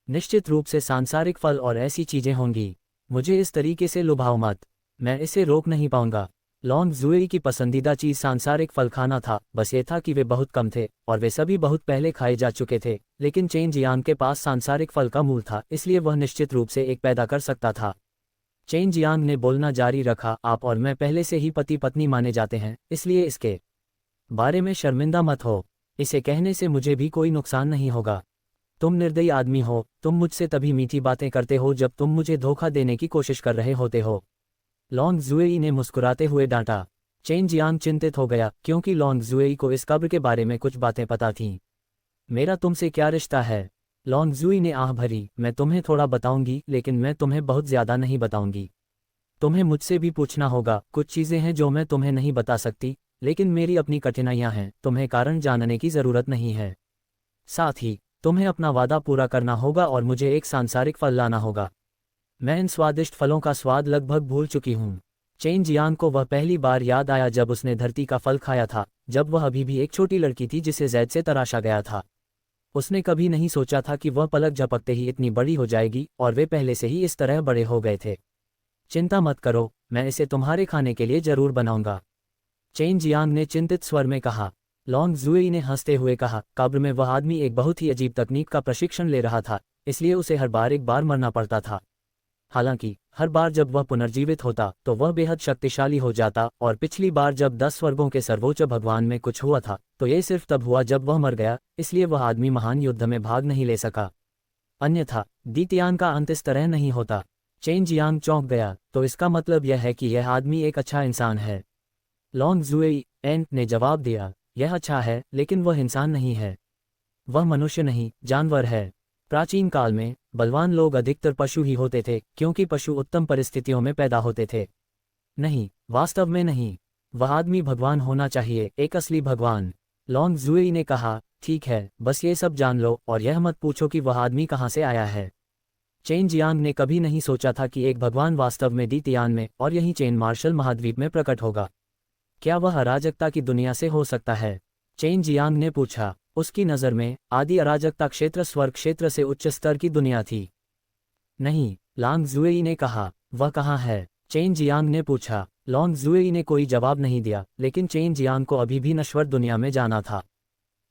निश्चित रूप से सांसारिक फल और ऐसी चीज़ें होंगी। मुझे इस तरीके से लुभाओ मत, मैं इसे रोक नहीं पाऊंगा। लॉन्ग जुएई की पसंदीदा चीज़ सांसारिक फल खाना था, बस ये था कि वे बहुत कम थे और वे सभी बहुत पहले खाए जा चुके थे, लेकिन चेन जियांग के पास सांसारिक फल का मूल था, इसलिए वह निश्चित रूप से एक पैदा कर सकता था। चेन जियांग ने बोलना जारी रखा, आप और मैं पहले से ही पति पत्नी माने जाते हैं, इसलिए इसके बारे में शर्मिंदा मत हो। इसे कहने से मुझे भी कोई नुकसान नहीं होगा। तुम निर्दयी आदमी हो, तुम मुझसे तभी मीठी बातें करते हो जब तुम मुझे धोखा देने की कोशिश कर रहे होते हो। लॉन्ग जुएई ने मुस्कुराते हुए डांटा। चेन जियांग चिंतित हो गया क्योंकि लॉन्ग जुएई को इस कब्र के बारे में कुछ बातें पता थीं। मेरा तुमसे क्या रिश्ता है? लॉन्ग जुई ने आह भरी। मैं तुम्हें थोड़ा बताऊंगी, लेकिन मैं तुम्हें बहुत ज्यादा नहीं बताऊंगी। तुम्हें मुझसे भी पूछना होगा। कुछ चीजें हैं जो मैं तुम्हें नहीं बता सकती, लेकिन मेरी अपनी कठिनाइयां हैं। तुम्हें कारण जानने की जरूरत नहीं है। साथ ही तुम्हें अपना वादा पूरा करना होगा और मुझे एक सांसारिक फल लाना होगा। मैं इन स्वादिष्ट फलों का स्वाद लगभग भूल चुकी हूँ। चेन जियांग को वह पहली बार याद आया जब उसने धरती का फल खाया था, जब वह अभी भी एक छोटी लड़की थी जिसे जैद से तराशा गया था। उसने कभी नहीं सोचा था कि वह पलक झपकते ही इतनी बड़ी हो जाएगी, और वे पहले से ही इस तरह बड़े हो गए थे। चिंता मत करो, मैं इसे तुम्हारे खाने के लिए जरूर बनाऊंगा, चेन जियांग ने चिंतित स्वर में कहा। लॉन्ग जुएई ने हंसते हुए कहा, कब्र में वह आदमी एक बहुत ही अजीब तकनीक का प्रशिक्षण ले रहा था, इसलिए उसे हर बार एक बार मरना पड़ता था। हालांकि हर बार जब वह पुनर्जीवित होता तो वह बेहद शक्तिशाली हो जाता, और पिछली बार जब 10 स्वर्गों के सर्वोच्च भगवान में कुछ हुआ था तो यह सिर्फ तब हुआ जब वह मर गया, इसलिए वह आदमी महान युद्ध में भाग नहीं ले सका। अन्यथा दीतियान का अंत इस तरह नहीं होता। चेन जियांग चौंक गया। तो इसका मतलब यह है कि यह आदमी एक अच्छा इंसान है? लॉन्ग जुएई ने जवाब दिया, यह अच्छा है, लेकिन वह इंसान नहीं है। वह मनुष्य नहीं, जानवर है। प्राचीन काल में बलवान लोग अधिकतर पशु ही होते थे, क्योंकि पशु उत्तम परिस्थितियों में पैदा होते थे। नहीं, वास्तव में नहीं। वह आदमी भगवान होना चाहिए, एक असली भगवान। लॉन्ग जुएई ने कहा, ठीक है, बस ये सब जान लो और यह मत पूछो कि वह आदमी कहाँ से आया है। चेन जियांग ने कभी नहीं सोचा था कि एक भगवान वास्तव में दीतियान में और यहीं चेन मार्शल महाद्वीप में प्रकट होगा। क्या वह अराजकता की दुनिया से हो सकता है? चेन जियांग ने पूछा। उसकी नज़र में आदि अराजकता क्षेत्र स्वर्ग क्षेत्र से उच्च स्तर की दुनिया थी। नहीं, लॉन्ग जुएई ने कहा। वह कहाँ है? चेन जियांग ने पूछा। लॉन्ग जुएई ने कोई जवाब नहीं दिया, लेकिन चेन जियांग को अभी भी नश्वर दुनिया में जाना था।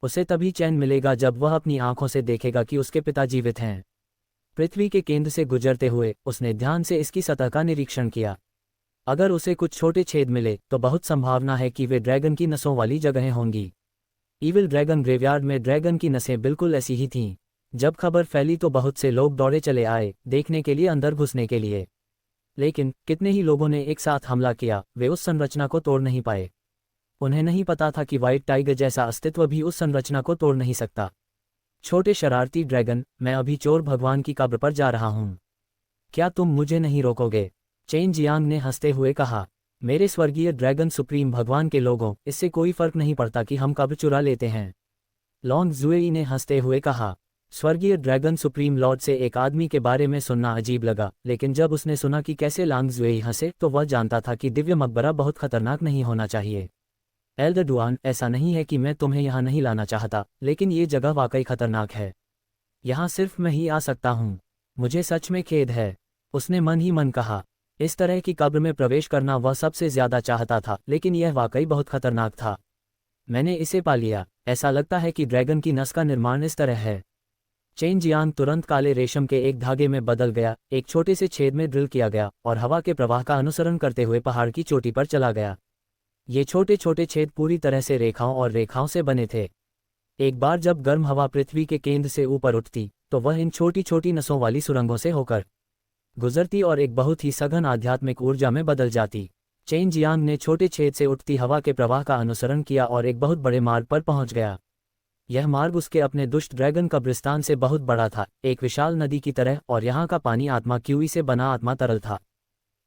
उसे तभी चैन मिलेगा जब वह अपनी आंखों से देखेगा कि उसके पिता जीवित हैं। पृथ्वी के केंद्र से गुजरते हुए उसने ध्यान से इसकी सतह का निरीक्षण किया। अगर उसे कुछ छोटे छेद मिले तो बहुत संभावना है कि वे ड्रैगन की नसों वाली जगहें होंगी। ईविल ड्रैगन ग्रेवयार्ड में ड्रैगन की नसें बिल्कुल ऐसी ही थीं। जब खबर फैली तो बहुत से लोग दौड़े चले आए, देखने के लिए, अंदर घुसने के लिए। लेकिन कितने ही लोगों ने एक साथ हमला किया, वे उस संरचना को तोड़ नहीं पाए। उन्हें नहीं पता था कि व्हाइट टाइगर जैसा अस्तित्व भी उस संरचना को तोड़ नहीं सकता। छोटे शरारती ड्रैगन, मैं अभी चोर भगवान की कब्र पर जा रहा हूँ। क्या तुम मुझे नहीं रोकोगे? चेन जियांग ने हंसते हुए कहा। मेरे स्वर्गीय ड्रैगन सुप्रीम भगवान के लोगों, इससे कोई फर्क नहीं पड़ता कि हम कब्र चुरा लेते हैं। लॉन्ग जुएई ने हंसते हुए कहा। स्वर्गीय ड्रैगन सुप्रीम लॉर्ड से एक आदमी के बारे में सुनना अजीब लगा, लेकिन जब उसने सुना कि कैसे लॉन्ग जुएई हंसे तो वह जानता था कि दिव्य मकबरा बहुत खतरनाक नहीं होना चाहिए। एल्डर डुआन, ऐसा नहीं है कि मैं तुम्हें यहाँ नहीं लाना चाहता, लेकिन ये जगह वाकई खतरनाक है। यहाँ सिर्फ मैं ही आ सकता हूँ। मुझे सच में खेद है, उसने मन ही मन कहा। इस तरह की कब्र में प्रवेश करना वह सबसे ज्यादा चाहता था, लेकिन यह वाकई बहुत खतरनाक था। मैंने इसे पा लिया। ऐसा लगता है कि ड्रैगन की नस का निर्माण इस तरह है। चेन जियांग तुरंत काले रेशम के एक धागे में बदल गया, एक छोटे से छेद में ड्रिल किया गया और हवा के प्रवाह का अनुसरण करते हुए पहाड़ की चोटी पर चला गया। ये छोटे छोटे छेद पूरी तरह से रेखाओं और रेखाओं से बने थे। एक बार जब गर्म हवा पृथ्वी के केंद्र से ऊपर उठती तो वह इन छोटी छोटी नसों वाली सुरंगों से होकर गुजरती और एक बहुत ही सघन आध्यात्मिक ऊर्जा में बदल जाती। चेन जियांग ने छोटे छेद से उठती हवा के प्रवाह का अनुसरण किया और एक बहुत बड़े मार्ग पर पहुंच गया। यह मार्ग उसके अपने दुष्ट ड्रैगन कब्रिस्तान से बहुत बड़ा था, एक विशाल नदी की तरह, और यहाँ का पानी आत्मा क्यूई से बना आत्मा तरल था।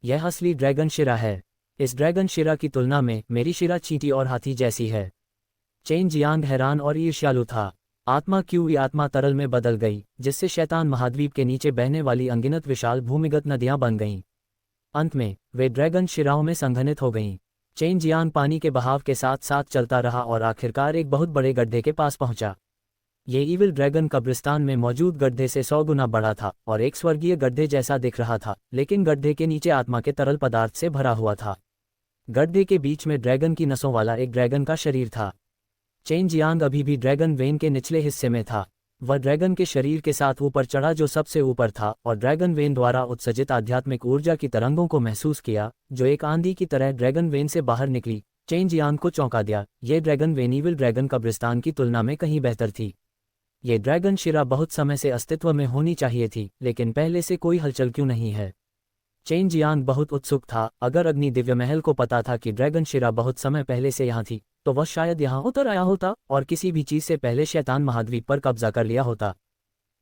यह असली ड्रैगन शिरा है। इस ड्रैगन शिरा की तुलना में मेरी शिरा चींटी और हाथी जैसी है। चेन जियांग हैरान और ईर्ष्यालु था। आत्मा क्यूई आत्मा तरल में बदल गई, जिससे शैतान महाद्वीप के नीचे बहने वाली अनगिनत विशाल भूमिगत नदियां बन गईं। अंत में वे ड्रैगन शिराओं में संघनित हो गईं। चेन जियांग पानी के बहाव के साथ साथ चलता रहा और आखिरकार एक बहुत बड़े गड्ढे के पास पहुंचा। ये ईविल ड्रैगन कब्रिस्तान में मौजूद गड्ढे से 100 गुना बड़ा था और एक स्वर्गीय गड्ढे जैसा दिख रहा था, लेकिन गड्ढे के नीचे आत्मा के तरल पदार्थ से भरा हुआ था। गड्ढे के बीच में ड्रैगन की नसों वाला एक ड्रैगन का शरीर था। चेन जियांग अभी भी ड्रैगन वेन के निचले हिस्से में था। वह ड्रैगन के शरीर के साथ ऊपर चढ़ा जो सबसे ऊपर था, और ड्रैगन वेन द्वारा उत्सर्जित आध्यात्मिक ऊर्जा की तरंगों को महसूस किया, जो एक आंधी की तरह ड्रैगन वेन से बाहर निकली, चेन जियांग को चौंका दिया। ये ड्रैगन वेनिविल ड्रैगन कब्रिस्तान की तुलना में कहीं बेहतर थी। ये ड्रैगन शिरा बहुत समय से अस्तित्व में होनी चाहिए थी, लेकिन पहले से कोई हलचल क्यों नहीं है। चेन जियांग बहुत उत्सुक था। अगर अग्नि दिव्य महल को पता था कि ड्रैगन शिरा बहुत समय पहले से यहाँ थी, तो वह शायद यहाँ उतर आया होता और किसी भी चीज़ से पहले शैतान महाद्वीप पर कब्जा कर लिया होता।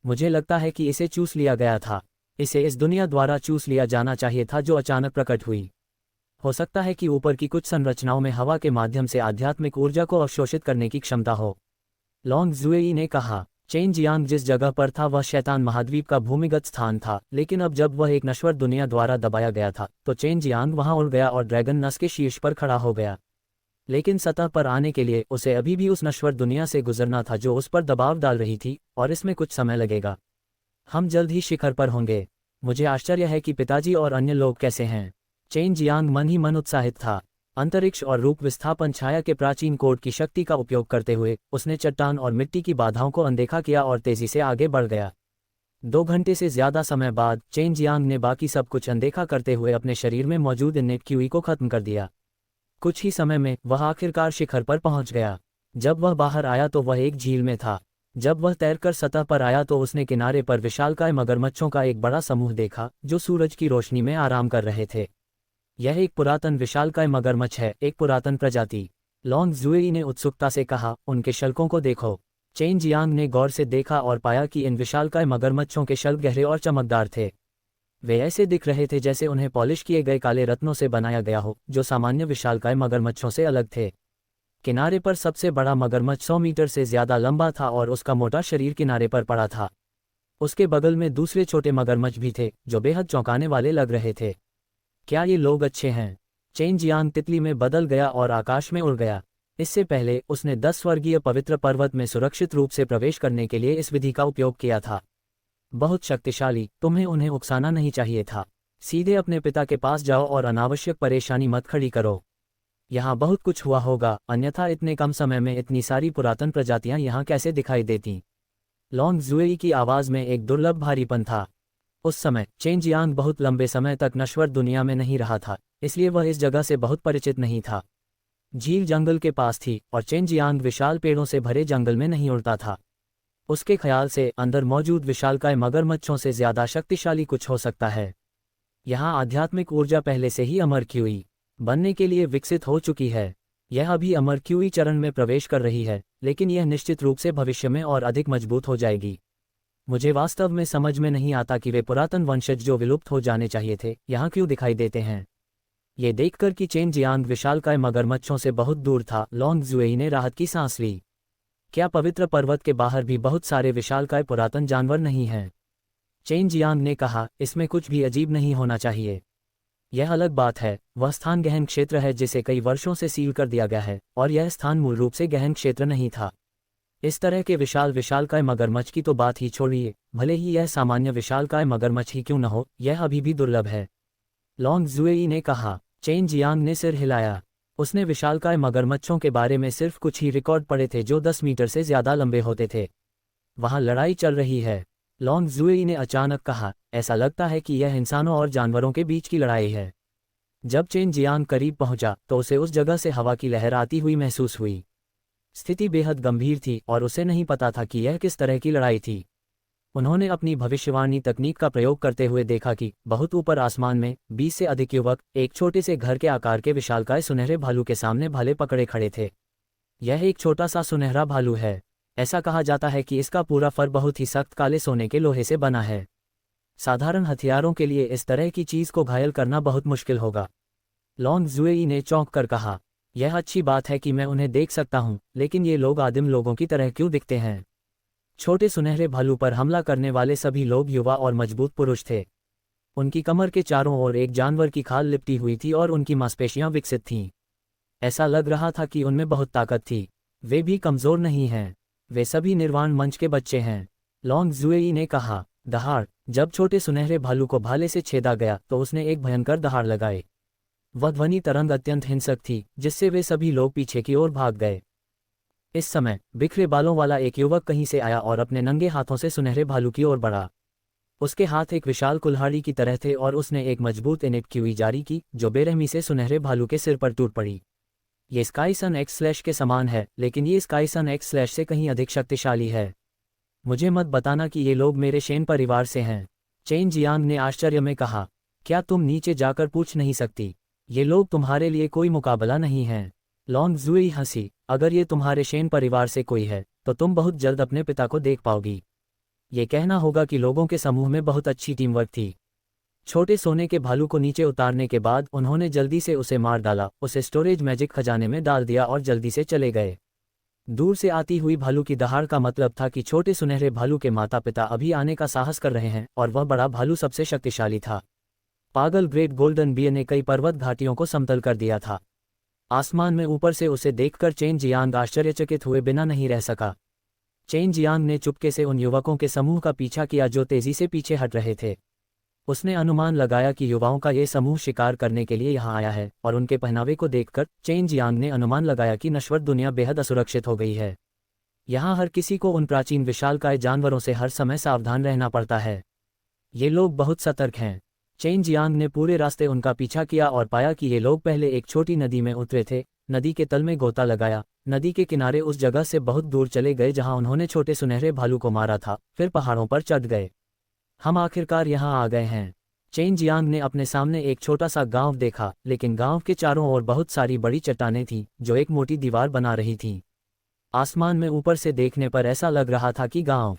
मुझे लगता है कि इसे चूस लिया गया था। इसे इस दुनिया द्वारा चूस लिया जाना चाहिए था जो अचानक प्रकट हुई। हो सकता है कि ऊपर की कुछ संरचनाओं में हवा के माध्यम से आध्यात्मिक ऊर्जा को अवशोषित करने की क्षमता हो, लॉन्ग जुएई ने कहा। चेन जियांग जिस जगह पर था वह शैतान महाद्वीप का भूमिगत स्थान था, लेकिन अब जब वह एक नश्वर दुनिया द्वारा दबाया गया था तो चेन जियांग वहां उड़ गया और ड्रैगन नस के शीर्ष पर खड़ा हो गया। लेकिन सतह पर आने के लिए उसे अभी भी उस नश्वर दुनिया से गुजरना था जो उस पर दबाव डाल रही थी, और इसमें कुछ समय लगेगा। हम जल्द ही शिखर पर होंगे। मुझे आश्चर्य है कि पिताजी और अन्य लोग कैसे हैं। चेन जियांग मन ही मन उत्साहित था। अंतरिक्ष और रूप विस्थापन छाया के प्राचीन कोड की शक्ति का उपयोग करते हुए उसने चट्टान और मिट्टी की बाधाओं को अनदेखा किया और तेजी से आगे बढ़ गया। 2 घंटे से ज्यादा समय बाद चेन जियांग ने बाकी सब कुछ अनदेखा करते हुए अपने शरीर में मौजूद इन्नेट क्यूई को खत्म कर दिया। कुछ ही समय में वह आखिरकार शिखर पर पहुंच गया। जब वह बाहर आया तो वह एक झील में था। जब वह तैरकर सतह पर आया तो उसने किनारे पर विशालकाय मगरमच्छों का एक बड़ा समूह देखा जो सूरज की रोशनी में आराम कर रहे थे। यह एक पुरातन विशालकाय मगरमच्छ है, एक पुरातन प्रजाति, लॉन्ग जुएई ने उत्सुकता से कहा। उनके शल्कों को देखो। चेन जियांग ने गौर से देखा और पाया कि इन विशालकाय मगरमच्छों के शल्क गहरे और चमकदार थे। वे ऐसे दिख रहे थे जैसे उन्हें पॉलिश किए गए काले रत्नों से बनाया गया हो, जो सामान्य विशालकाय मगरमच्छों से अलग थे। किनारे पर सबसे बड़ा मगरमच्छ 100 मीटर से ज्यादा लंबा था और उसका मोटा शरीर किनारे पर पड़ा था। उसके बगल में दूसरे छोटे मगरमच्छ भी थे जो बेहद चौंकाने वाले लग रहे थे। क्या ये लोग अच्छे हैं? चेन जियांग तितली में बदल गया और आकाश में उड़ गया। इससे पहले उसने 10 स्वर्गीय पवित्र पर्वत में सुरक्षित रूप से प्रवेश करने के लिए इस विधि का उपयोग किया था। बहुत शक्तिशाली, तुम्हें उन्हें उकसाना नहीं चाहिए था। सीधे अपने पिता के पास जाओ और अनावश्यक परेशानी मत खड़ी करो। यहाँ बहुत कुछ हुआ होगा, अन्यथा इतने कम समय में इतनी सारी पुरातन प्रजातियां यहाँ कैसे दिखाई देती। लॉन्ग जुएई की आवाज में एक दुर्लभ भारीपन था। उस समय चेन जियांग बहुत लंबे समय तक नश्वर दुनिया में नहीं रहा था, इसलिए वह इस जगह से बहुत परिचित नहीं था। झील जंगल के पास थी और चेन जियांग विशाल पेड़ों से भरे जंगल में नहीं उड़ता था। उसके ख्याल से अंदर मौजूद विशालकाय मगरमच्छों से ज्यादा शक्तिशाली कुछ हो सकता है। यहाँ आध्यात्मिक ऊर्जा पहले से ही अमर क्यूई बनने के लिए विकसित हो चुकी है। यह अभी अमर क्यूई चरण में प्रवेश कर रही है, लेकिन यह निश्चित रूप से भविष्य में और अधिक मजबूत हो जाएगी। मुझे वास्तव में समझ में नहीं आता कि वे पुरातन वंशज जो विलुप्त हो जाने चाहिए थे यहाँ क्यों दिखाई देते हैं। ये देखकर कि चेन जियांग विशालकाय मगरमच्छों से बहुत दूर था, लॉन्ग जुएई ने राहत की सांस ली। क्या पवित्र पर्वत के बाहर भी बहुत सारे विशालकाय पुरातन जानवर नहीं हैं? चेन जियांग ने कहा, इसमें कुछ भी अजीब नहीं होना चाहिए। यह अलग बात है। वह स्थान गहन क्षेत्र है जिसे कई वर्षों से सील कर दिया गया है, और यह स्थान मूल रूप से गहन क्षेत्र नहीं था। इस तरह के विशालकाय मगरमच्छ की तो बात ही छोड़िए, भले ही यह सामान्य विशालकाय मगरमच्छ ही क्यों न हो, यह अभी भी दुर्लभ है, लॉन्ग जुएई ने कहा। चेन जियांग ने सिर हिलाया। उसने विशालकाय मगरमच्छों के बारे में सिर्फ कुछ ही रिकॉर्ड पढ़े थे जो 10 मीटर से ज्यादा लंबे होते थे। वहां लड़ाई चल रही है, लॉन्ग जुएई ने अचानक कहा। ऐसा लगता है कि यह इंसानों और जानवरों के बीच की लड़ाई है। जब चेन जियांग करीब पहुंचा तो उसे उस जगह से हवा की लहर आती हुई महसूस हुई। स्थिति बेहद गंभीर थी और उसे नहीं पता था कि यह किस तरह की लड़ाई थी। उन्होंने अपनी भविष्यवाणी तकनीक का प्रयोग करते हुए देखा कि बहुत ऊपर आसमान में 20 से अधिक युवक एक छोटे से घर के आकार के विशालकाय सुनहरे भालू के सामने भाले पकड़े खड़े थे। यह एक छोटा सा सुनहरा भालू है। ऐसा कहा जाता है कि इसका पूरा फर बहुत ही सख्त काले सोने के लोहे से बना है। साधारण हथियारों के लिए इस तरह की चीज को घायल करना बहुत मुश्किल होगा, लॉन्ग जुएई ने चौंक कर कहा। यह अच्छी बात है कि मैं उन्हें देख सकता हूं, लेकिन ये लोग आदिम लोगों की तरह क्यों दिखते हैं? छोटे सुनहरे भालू पर हमला करने वाले सभी लोग युवा और मजबूत पुरुष थे। उनकी कमर के चारों ओर एक जानवर की खाल लिपटी हुई थी और उनकी मांसपेशियां विकसित थीं। ऐसा लग रहा था कि उनमें बहुत ताकत थी। वे भी कमजोर नहीं हैं। वे सभी निर्वाण मंच के बच्चे हैं, लॉन्ग जुएई ने कहा। दहाड़। जब छोटे सुनहरे भालू को भाले से छेदा गया तो उसने एक भयंकर दहाड़ लगाई। वह ध्वनि तरंग अत्यंत हिंसक थी, जिससे वे सभी लोग पीछे की ओर भाग गए। इस समय बिखरे बालों वाला एक युवक कहीं से आया और अपने नंगे हाथों से सुनहरे भालू की ओर बढ़ा। उसके हाथ एक विशाल कुल्हाड़ी की तरह थे और उसने एक मजबूत इनेट क्यूई जारी की जो बेरहमी से सुनहरे भालू के सिर पर टूट पड़ी। ये स्काई सन एक्स स्लैश के समान है, लेकिन ये स्काई सन एक्स स्लैश से कहीं अधिक शक्तिशाली है। मुझे मत बताना कि ये लोग मेरे शेन परिवार से हैं। चेन जियांग ने आश्चर्य में कहा। क्या तुम नीचे जाकर पूछ नहीं सकती? ये लोग तुम्हारे लिए कोई मुकाबला नहीं हैं। लॉन्ग जुई हंसी। अगर ये तुम्हारे शेन परिवार से कोई है तो तुम बहुत जल्द अपने पिता को देख पाओगी। ये कहना होगा कि लोगों के समूह में बहुत अच्छी टीम वर्क थी। छोटे सोने के भालू को नीचे उतारने के बाद उन्होंने जल्दी से उसे मार डाला, उसे स्टोरेज मैजिक खजाने में डाल दिया और जल्दी से चले गए। दूर से आती हुई भालू की दहाड़ का मतलब था कि छोटे सुनहरे भालू के माता पिता अभी आने का साहस कर रहे हैं, और वह बड़ा भालू सबसे शक्तिशाली था। पागल ग्रेट गोल्डन बियर ने कई पर्वत घाटियों को समतल कर दिया था। आसमान में ऊपर से उसे देखकर चेन जियांग आश्चर्यचकित हुए बिना नहीं रह सका। चेन जियांग ने चुपके से उन युवकों के समूह का पीछा किया जो तेजी से पीछे हट रहे थे। उसने अनुमान लगाया कि युवाओं का ये समूह शिकार करने के लिए यहाँ आया है, और उनके पहनावे को देखकर चेन जियांग ने अनुमान लगाया कि नश्वर दुनिया बेहद असुरक्षित हो गई है। यहाँ हर किसी को उन प्राचीन विशालकाय जानवरों से हर समय सावधान रहना पड़ता है। ये लोग बहुत सतर्क हैं। चेन जियांग ने पूरे रास्ते उनका पीछा किया और पाया कि ये लोग पहले एक छोटी नदी में उतरे थे। नदी के तल में गोता लगाया, नदी के किनारे उस जगह से बहुत दूर चले गए जहां उन्होंने छोटे सुनहरे भालू को मारा था, फिर पहाड़ों पर चढ़ गए। हम आखिरकार यहाँ आ गए हैं। चेन जियांग ने अपने सामने एक छोटा सा गांव देखा, लेकिन गांव के चारों ओर बहुत सारी बड़ी चट्टानें थीं जो एक मोटी दीवार बना रही थीं। आसमान में ऊपर से देखने पर ऐसा लग रहा था कि गांव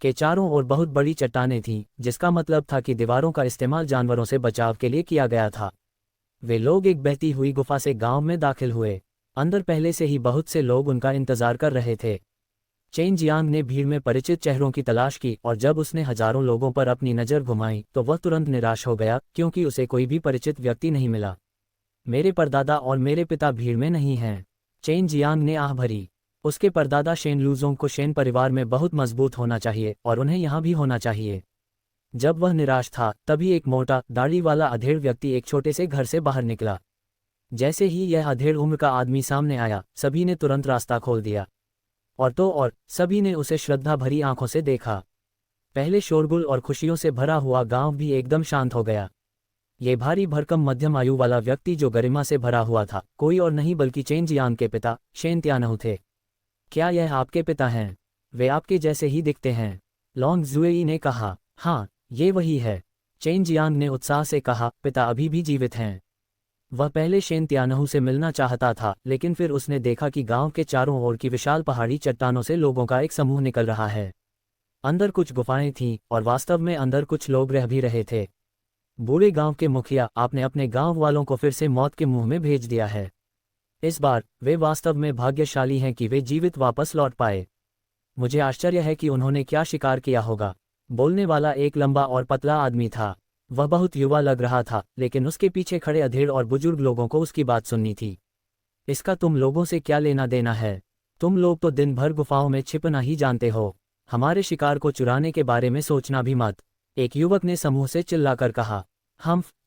के चारों ओर बहुत बड़ी चट्टानें थीं, जिसका मतलब था कि दीवारों का इस्तेमाल जानवरों से बचाव के लिए किया गया था। वे लोग एक बहती हुई गुफा से गांव में दाखिल हुए। अंदर पहले से ही बहुत से लोग उनका इंतजार कर रहे थे। चेन जियांग ने भीड़ में परिचित चेहरों की तलाश की, और जब उसने हजारों लोगों पर अपनी नज़र घुमाई तो वह तुरंत निराश हो गया, क्योंकि उसे कोई भी परिचित व्यक्ति नहीं मिला। मेरे परदादा और मेरे पिता भीड़ में नहीं हैं। चेन जियांग ने आह भरी। उसके परदादा शेन लूजोंग को शेन परिवार में बहुत मजबूत होना चाहिए, और उन्हें यहाँ भी होना चाहिए। जब वह निराश था तभी एक मोटा दाढ़ी वाला अधेड़ व्यक्ति एक छोटे से घर से बाहर निकला। जैसे ही यह अधेड़ उम्र का आदमी सामने आया, सभी ने तुरंत रास्ता खोल दिया। और सभी ने उसे श्रद्धा भरी आंखों से देखा। पहले शोरगुल और खुशियों से भरा हुआ गांव भी एकदम शांत हो गया। ये भारी भरकम मध्यम आयु वाला व्यक्ति जो गरिमा से भरा हुआ था, कोई और नहीं बल्कि चेन जियांग के पिता शेन त्यानहु थे। क्या यह आपके पिता हैं? वे आपके जैसे ही दिखते हैं, लॉन्ग जुएई ने कहा। हाँ, ये वही है, चेन जियांग ने उत्साह से कहा। पिता अभी भी जीवित हैं। वह पहले शेन त्यानहु से मिलना चाहता था, लेकिन फिर उसने देखा कि गांव के चारों ओर की विशाल पहाड़ी चट्टानों से लोगों का एक समूह निकल रहा है। अंदर कुछ गुफाएं थीं, और वास्तव में अंदर कुछ लोग रह भी रहे थे। बूढ़े गांव के मुखिया, आपने अपने गांव वालों को फिर से मौत के मुंह में भेज दिया है। इस बार वे वास्तव में भाग्यशाली हैं कि वे जीवित वापस लौट पाए। मुझे आश्चर्य है कि उन्होंने क्या शिकार किया होगा। बोलने वाला एक लंबा और पतला आदमी था। वह बहुत युवा लग रहा था, लेकिन उसके पीछे खड़े अधेड़ और बुजुर्ग लोगों को उसकी बात सुननी थी। इसका तुम लोगों से क्या लेना देना है? तुम लोग तो दिन भर गुफाओं में छिपना ही जानते हो। हमारे शिकार को चुराने के बारे में सोचना भी मत। एक युवक ने समूह से चिल्लाकर कहा।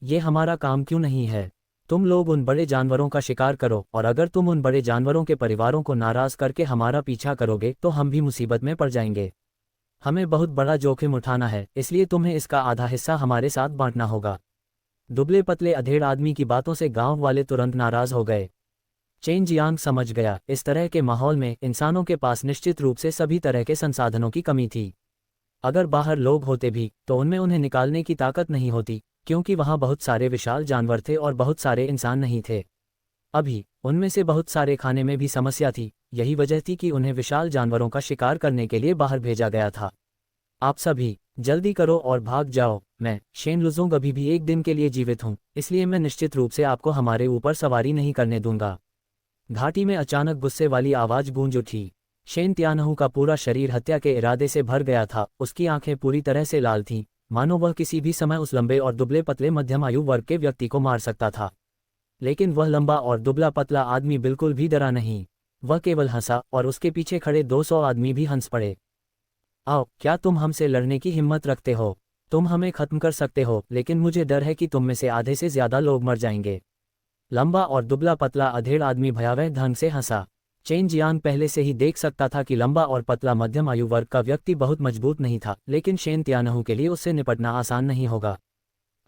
ये हमारा काम क्यों नहीं है? तुम लोग उन बड़े जानवरों का शिकार करो, और अगर तुम उन बड़े जानवरों के परिवारों को नाराज करके हमारा पीछा करोगे तो हम भी मुसीबत में पड़ जाएंगे। हमें बहुत बड़ा जोखिम उठाना है, इसलिए तुम्हें इसका आधा हिस्सा हमारे साथ बांटना होगा। दुबले पतले अधेड़ आदमी की बातों से गांव वाले तुरंत नाराज हो गए। चेन जियांग समझ गया, इस तरह के माहौल में इंसानों के पास निश्चित रूप से सभी तरह के संसाधनों की कमी थी। अगर बाहर लोग होते भी तो उनमें उन्हें निकालने की ताकत नहीं होती, क्योंकि वहां बहुत सारे विशाल जानवर थे और बहुत सारे इंसान नहीं थे। अभी उनमें से बहुत सारे खाने में भी समस्या थी। यही वजह थी कि उन्हें विशाल जानवरों का शिकार करने के लिए बाहर भेजा गया था। आप सभी जल्दी करो और भाग जाओ। मैं शेन लुजोंग अभी भी एक दिन के लिए जीवित हूँ, इसलिए मैं निश्चित रूप से आपको हमारे ऊपर सवारी नहीं करने दूंगा। घाटी में अचानक गुस्से वाली आवाज गूंज उठी। शेन त्यानहु का पूरा शरीर हत्या के इरादे से भर गया था। उसकी आंखें पूरी तरह से लाल थीं, मानो वह किसी भी समय उस लंबे और दुबले पतले मध्यम आयु वर्ग के व्यक्ति को मार सकता था। लेकिन वह लंबा और दुबला पतला आदमी बिल्कुल भी डरा नहीं। वह केवल हंसा, और उसके पीछे खड़े 200 आदमी भी हंस पड़े। आओ, क्या तुम हमसे लड़ने की हिम्मत रखते हो? तुम हमें खत्म कर सकते हो, लेकिन मुझे डर है कि तुम में से आधे से ज्यादा लोग मर जाएंगे। लंबा और दुबला पतला अधेड़ आदमी भयावह ढंग से हंसा। चेन जियांग पहले से ही देख सकता था कि लंबा और पतला मध्यम आयु वर्ग का व्यक्ति बहुत मजबूत नहीं था, लेकिन शेन त्यानहु के लिए उससे निपटना आसान नहीं होगा।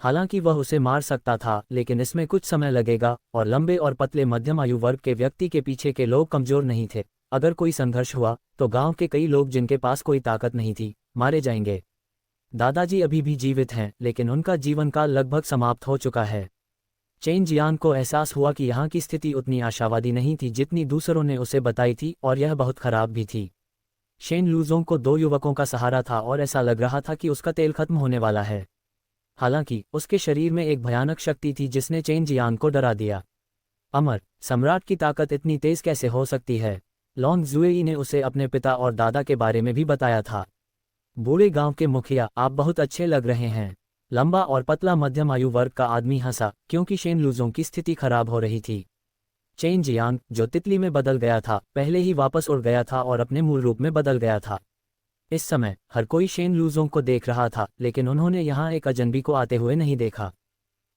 हालांकि वह उसे मार सकता था, लेकिन इसमें कुछ समय लगेगा, और लंबे और पतले मध्यम आयु वर्ग के व्यक्ति के पीछे के लोग कमजोर नहीं थे। अगर कोई संघर्ष हुआ तो गांव के कई लोग जिनके पास कोई ताकत नहीं थी, मारे जाएंगे। दादाजी अभी भी जीवित हैं, लेकिन उनका जीवन काल लगभग समाप्त हो चुका है। चेन जियांग को एहसास हुआ कि यहाँ की स्थिति उतनी आशावादी नहीं थी जितनी दूसरों ने उसे बताई थी, और यह बहुत खराब भी थी। शेन लूजोंग को 2 युवकों का सहारा था और ऐसा लग रहा था कि उसका तेल खत्म होने वाला है। हालांकि उसके शरीर में एक भयानक शक्ति थी जिसने चेन जियांग को डरा दिया। अमर सम्राट की ताकत इतनी तेज कैसे हो सकती है? लॉन्ग जुएई ने उसे अपने पिता और दादा के बारे में भी बताया था। बूढ़े गांव के मुखिया, आप बहुत अच्छे लग रहे हैं। लंबा और पतला मध्यम आयु वर्ग का आदमी हंसा, क्योंकि शेन लूजोंग की स्थिति खराब हो रही थी। चेन जियांग, जो तितली में बदल गया था, पहले ही वापस उड़ गया था और अपने मूल रूप में बदल गया था। इस समय हर कोई शेन लूजोंग को देख रहा था, लेकिन उन्होंने यहाँ एक अजनबी को आते हुए नहीं देखा।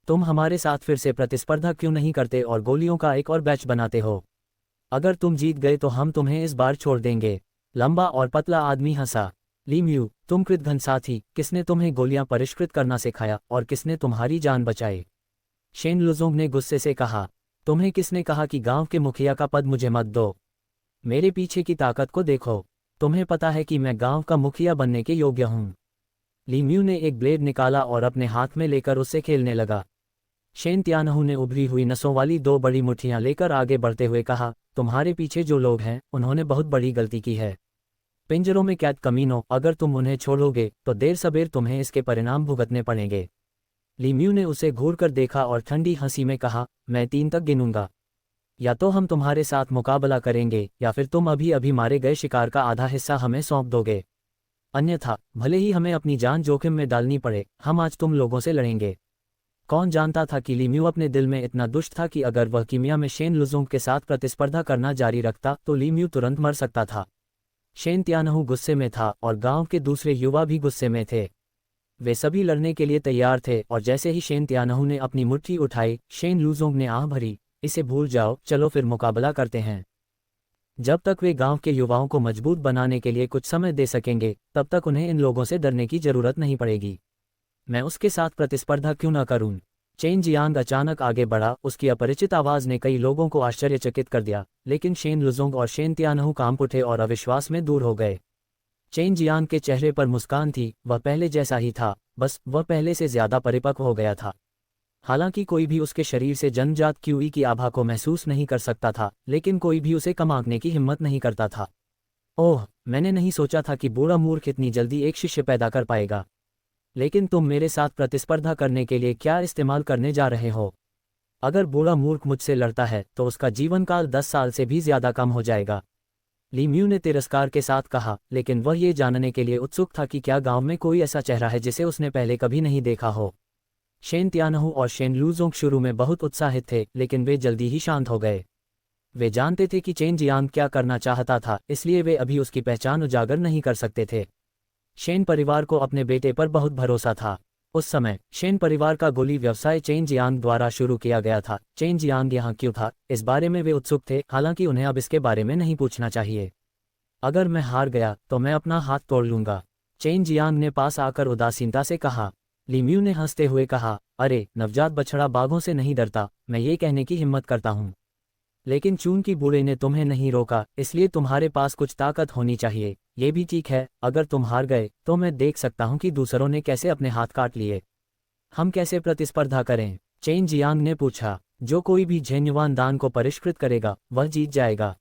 तुम हमारे साथ फिर से प्रतिस्पर्धा क्यों नहीं करते और गोलियों का एक और बैच बनाते हो? अगर तुम जीत गए तो हम तुम्हें इस बार छोड़ देंगे। लंबा और पतला आदमी हंसा। ली म्यू, तुम कृतघ्न साथी, किसने तुम्हें गोलियां परिष्कृत करना सिखाया और किसने तुम्हारी जान बचाई? शेन लूजोंग ने गुस्से से कहा। तुम्हें किसने कहा कि गांव के मुखिया का पद मुझे मत दो? मेरे पीछे की ताकत को देखो। तुम्हें पता है कि मैं गांव का मुखिया बनने के योग्य हूं। ली म्यू ने एक ब्लेड निकाला और अपने हाथ में लेकर उससे खेलने लगा। शेन तियानहू ने उभरी हुई नसों वाली 2 बड़ी मुट्ठियां लेकर आगे बढ़ते हुए कहा, तुम्हारे पीछे जो लोग हैं उन्होंने बहुत बड़ी गलती की है। पिंजरों में कैद कमीनों, अगर तुम उन्हें छोड़ोगे तो देर सबेर तुम्हें इसके परिणाम भुगतने पड़ेंगे। ली म्यू ने उसे घूरकर देखा और ठंडी हंसी में कहा, मैं 3 तक गिनूंगा। या तो हम तुम्हारे साथ मुकाबला करेंगे या फिर तुम अभी अभी मारे गए शिकार का आधा हिस्सा हमें सौंप दोगे। अन्यथा भले ही हमें अपनी जान जोखिम में डालनी पड़े, हम आज तुम लोगों से लड़ेंगे। कौन जानता था कि ली म्यू अपने दिल में इतना दुष्ट था कि अगर वह कीमिया में शेन लूजोंग के साथ प्रतिस्पर्धा करना जारी रखता तो ली म्यू तुरंत मर सकता था। शेन तियानहू गुस्से में था और गांव के दूसरे युवा भी गुस्से में थे। वे सभी लड़ने के लिए तैयार थे, और जैसे ही शेन तियानहू ने अपनी मुट्ठी उठाई, शेन लूजोंग ने आह भरी, इसे भूल जाओ, चलो फिर मुकाबला करते हैं। जब तक वे गांव के युवाओं को मजबूत बनाने के लिए कुछ समय दे सकेंगे, तब तक उन्हें इन लोगों से डरने की जरूरत नहीं पड़ेगी। मैं उसके साथ प्रतिस्पर्धा क्यों न करूं? चेन जियांग अचानक आगे बढ़ा। उसकी अपरिचित आवाज ने कई लोगों को आश्चर्यचकित कर दिया, लेकिन शेन लूजोंग और शेन तियानहू कांप उठे और अविश्वास में दूर हो गए। चेन जियांग के चेहरे पर मुस्कान थी, वह पहले जैसा ही था, बस वह पहले से ज्यादा परिपक्व हो गया था। हालांकि कोई भी उसके शरीर से जन्मजात क्यूई की आभा को महसूस नहीं कर सकता था, लेकिन कोई भी उसे कम आंकने की हिम्मत नहीं करता था। ओह, मैंने नहीं सोचा था कि बूढ़ा मूर्ख इतनी जल्दी एक शिष्य पैदा कर पाएगा। लेकिन तुम मेरे साथ प्रतिस्पर्धा करने के लिए क्या इस्तेमाल करने जा रहे हो? अगर बूढ़ा मूर्ख मुझसे लड़ता है तो उसका जीवन काल 10 साल से भी ज्यादा कम हो जाएगा। ली म्यू ने तिरस्कार के साथ कहा, लेकिन वह ये जानने के लिए उत्सुक था कि क्या गांव में कोई ऐसा चेहरा है जिसे उसने पहले कभी नहीं देखा हो। शेन तियानहू और शेन लूजोंग शुरू में बहुत उत्साहित थे, लेकिन वे जल्दी ही शांत हो गए। वे जानते थे कि चेन जियांग क्या करना चाहता था, इसलिए वे अभी उसकी पहचान उजागर नहीं कर सकते थे। शेन परिवार को अपने बेटे पर बहुत भरोसा था। उस समय शेन परिवार का गोली व्यवसाय चेन जियांग द्वारा शुरू किया गया था। चेन जियांग यहाँ क्यों था, इस बारे में वे उत्सुक थे, हालांकि उन्हें अब इसके बारे में नहीं पूछना चाहिए। अगर मैं हार गया तो मैं अपना हाथ तोड़ लूंगा, चेन जियांग ने पास आकर उदासीनता से कहा। ली म्यू ने हंसते हुए कहा, अरे, नवजात बछड़ा बाघों से नहीं डरता, मैं ये कहने की हिम्मत करता हूँ। लेकिन चूंकि बूढ़े ने तुम्हें नहीं रोका, इसलिए तुम्हारे पास कुछ ताकत होनी चाहिए। ये भी ठीक है, अगर तुम हार गए तो मैं देख सकता हूं कि दूसरों ने कैसे अपने हाथ काट लिए। हम कैसे प्रतिस्पर्धा करें? चेन जियांग ने पूछा। जो कोई भी झेन्युआन दान को परिष्कृत करेगा वह जीत जाएगा।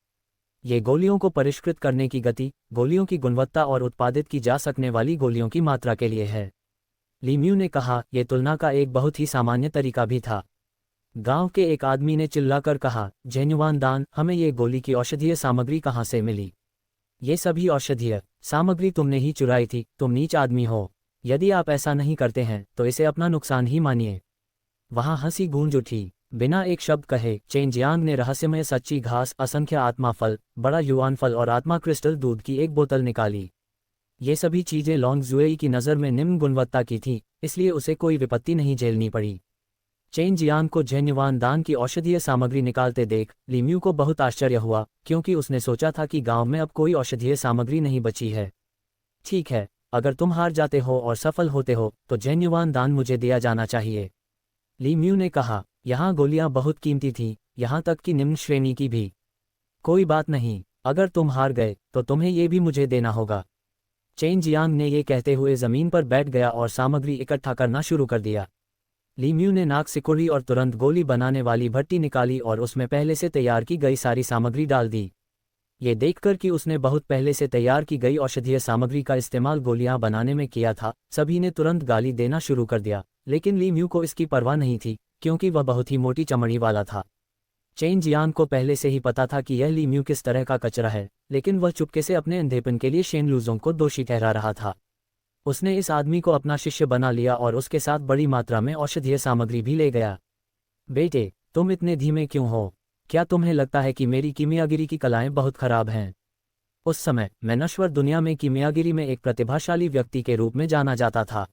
ये गोलियों को परिष्कृत करने की गति, गोलियों की गुणवत्ता और उत्पादित की जा सकने वाली गोलियों की मात्रा के लिए है। ली म्यू ने कहा, यह तुलना का एक बहुत ही सामान्य तरीका भी था। गांव के एक आदमी ने चिल्लाकर कहा, झेन्युआन दान, हमें ये गोली की औषधीय सामग्री कहाँ से मिली? ये सभी औषधीय सामग्री तुमने ही चुराई थी, तुम नीच आदमी हो। यदि आप ऐसा नहीं करते हैं तो इसे अपना नुकसान ही मानिए। वहां हंसी गूंज उठी। बिना एक शब्द कहे चेन जियांग ने रहस्यमय सच्ची घास, असंख्य आत्मा फल, बड़ा युआन फल और आत्मा क्रिस्टल दूध की एक बोतल निकाली। ये सभी चीजें लॉन्ग जुएई की नज़र में निम्न गुणवत्ता की थीं, इसलिए उसे कोई विपत्ति नहीं झेलनी पड़ी। चेन जियांग को झेन्युआन दान की औषधीय सामग्री निकालते देख ली म्यू को बहुत आश्चर्य हुआ, क्योंकि उसने सोचा था कि गांव में अब कोई औषधीय सामग्री नहीं बची है। ठीक है, अगर तुम हार जाते हो और सफल होते हो तो जेन्युआन दान मुझे दिया जाना चाहिए। ली म्यू ने कहा, यहाँ गोलियां बहुत कीमती थीं, यहाँ तक कि निम्न श्रेणी की भी। कोई बात नहीं, अगर तुम हार गए तो तुम्हें ये भी मुझे देना होगा। चेन जियांग ने ये कहते हुए जमीन पर बैठ गया और सामग्री इकट्ठा करना शुरू कर दिया। ली म्यू ने नाक सिकुड़ी और तुरंत गोली बनाने वाली भट्टी निकाली और उसमें पहले से तैयार की गई सारी सामग्री डाल दी। ये देखकर कि उसने बहुत पहले से तैयार की गई औषधीय सामग्री का इस्तेमाल गोलियां बनाने में किया था, सभी ने तुरंत गाली देना शुरू कर दिया। लेकिन ली म्यू को इसकी परवाह नहीं थी, क्योंकि वह बहुत ही मोटी चमड़ी वाला था। चेन जियांग को पहले से ही पता था कि यह ली म्यू किस तरह का कचरा है, लेकिन वह चुपके से अपने अंधेपन के लिए शेन लूजोंग को दोषी ठहरा रहा था। उसने इस आदमी को अपना शिष्य बना लिया और उसके साथ बड़ी मात्रा में औषधीय सामग्री भी ले गया। बेटे, तुम इतने धीमे क्यों हो? क्या तुम्हें लगता है कि मेरी कीमियागिरी की कलाएं बहुत खराब हैं? उस समय मैं नश्वर दुनिया में कीमियागिरी में एक प्रतिभाशाली व्यक्ति के रूप में जाना जाता था।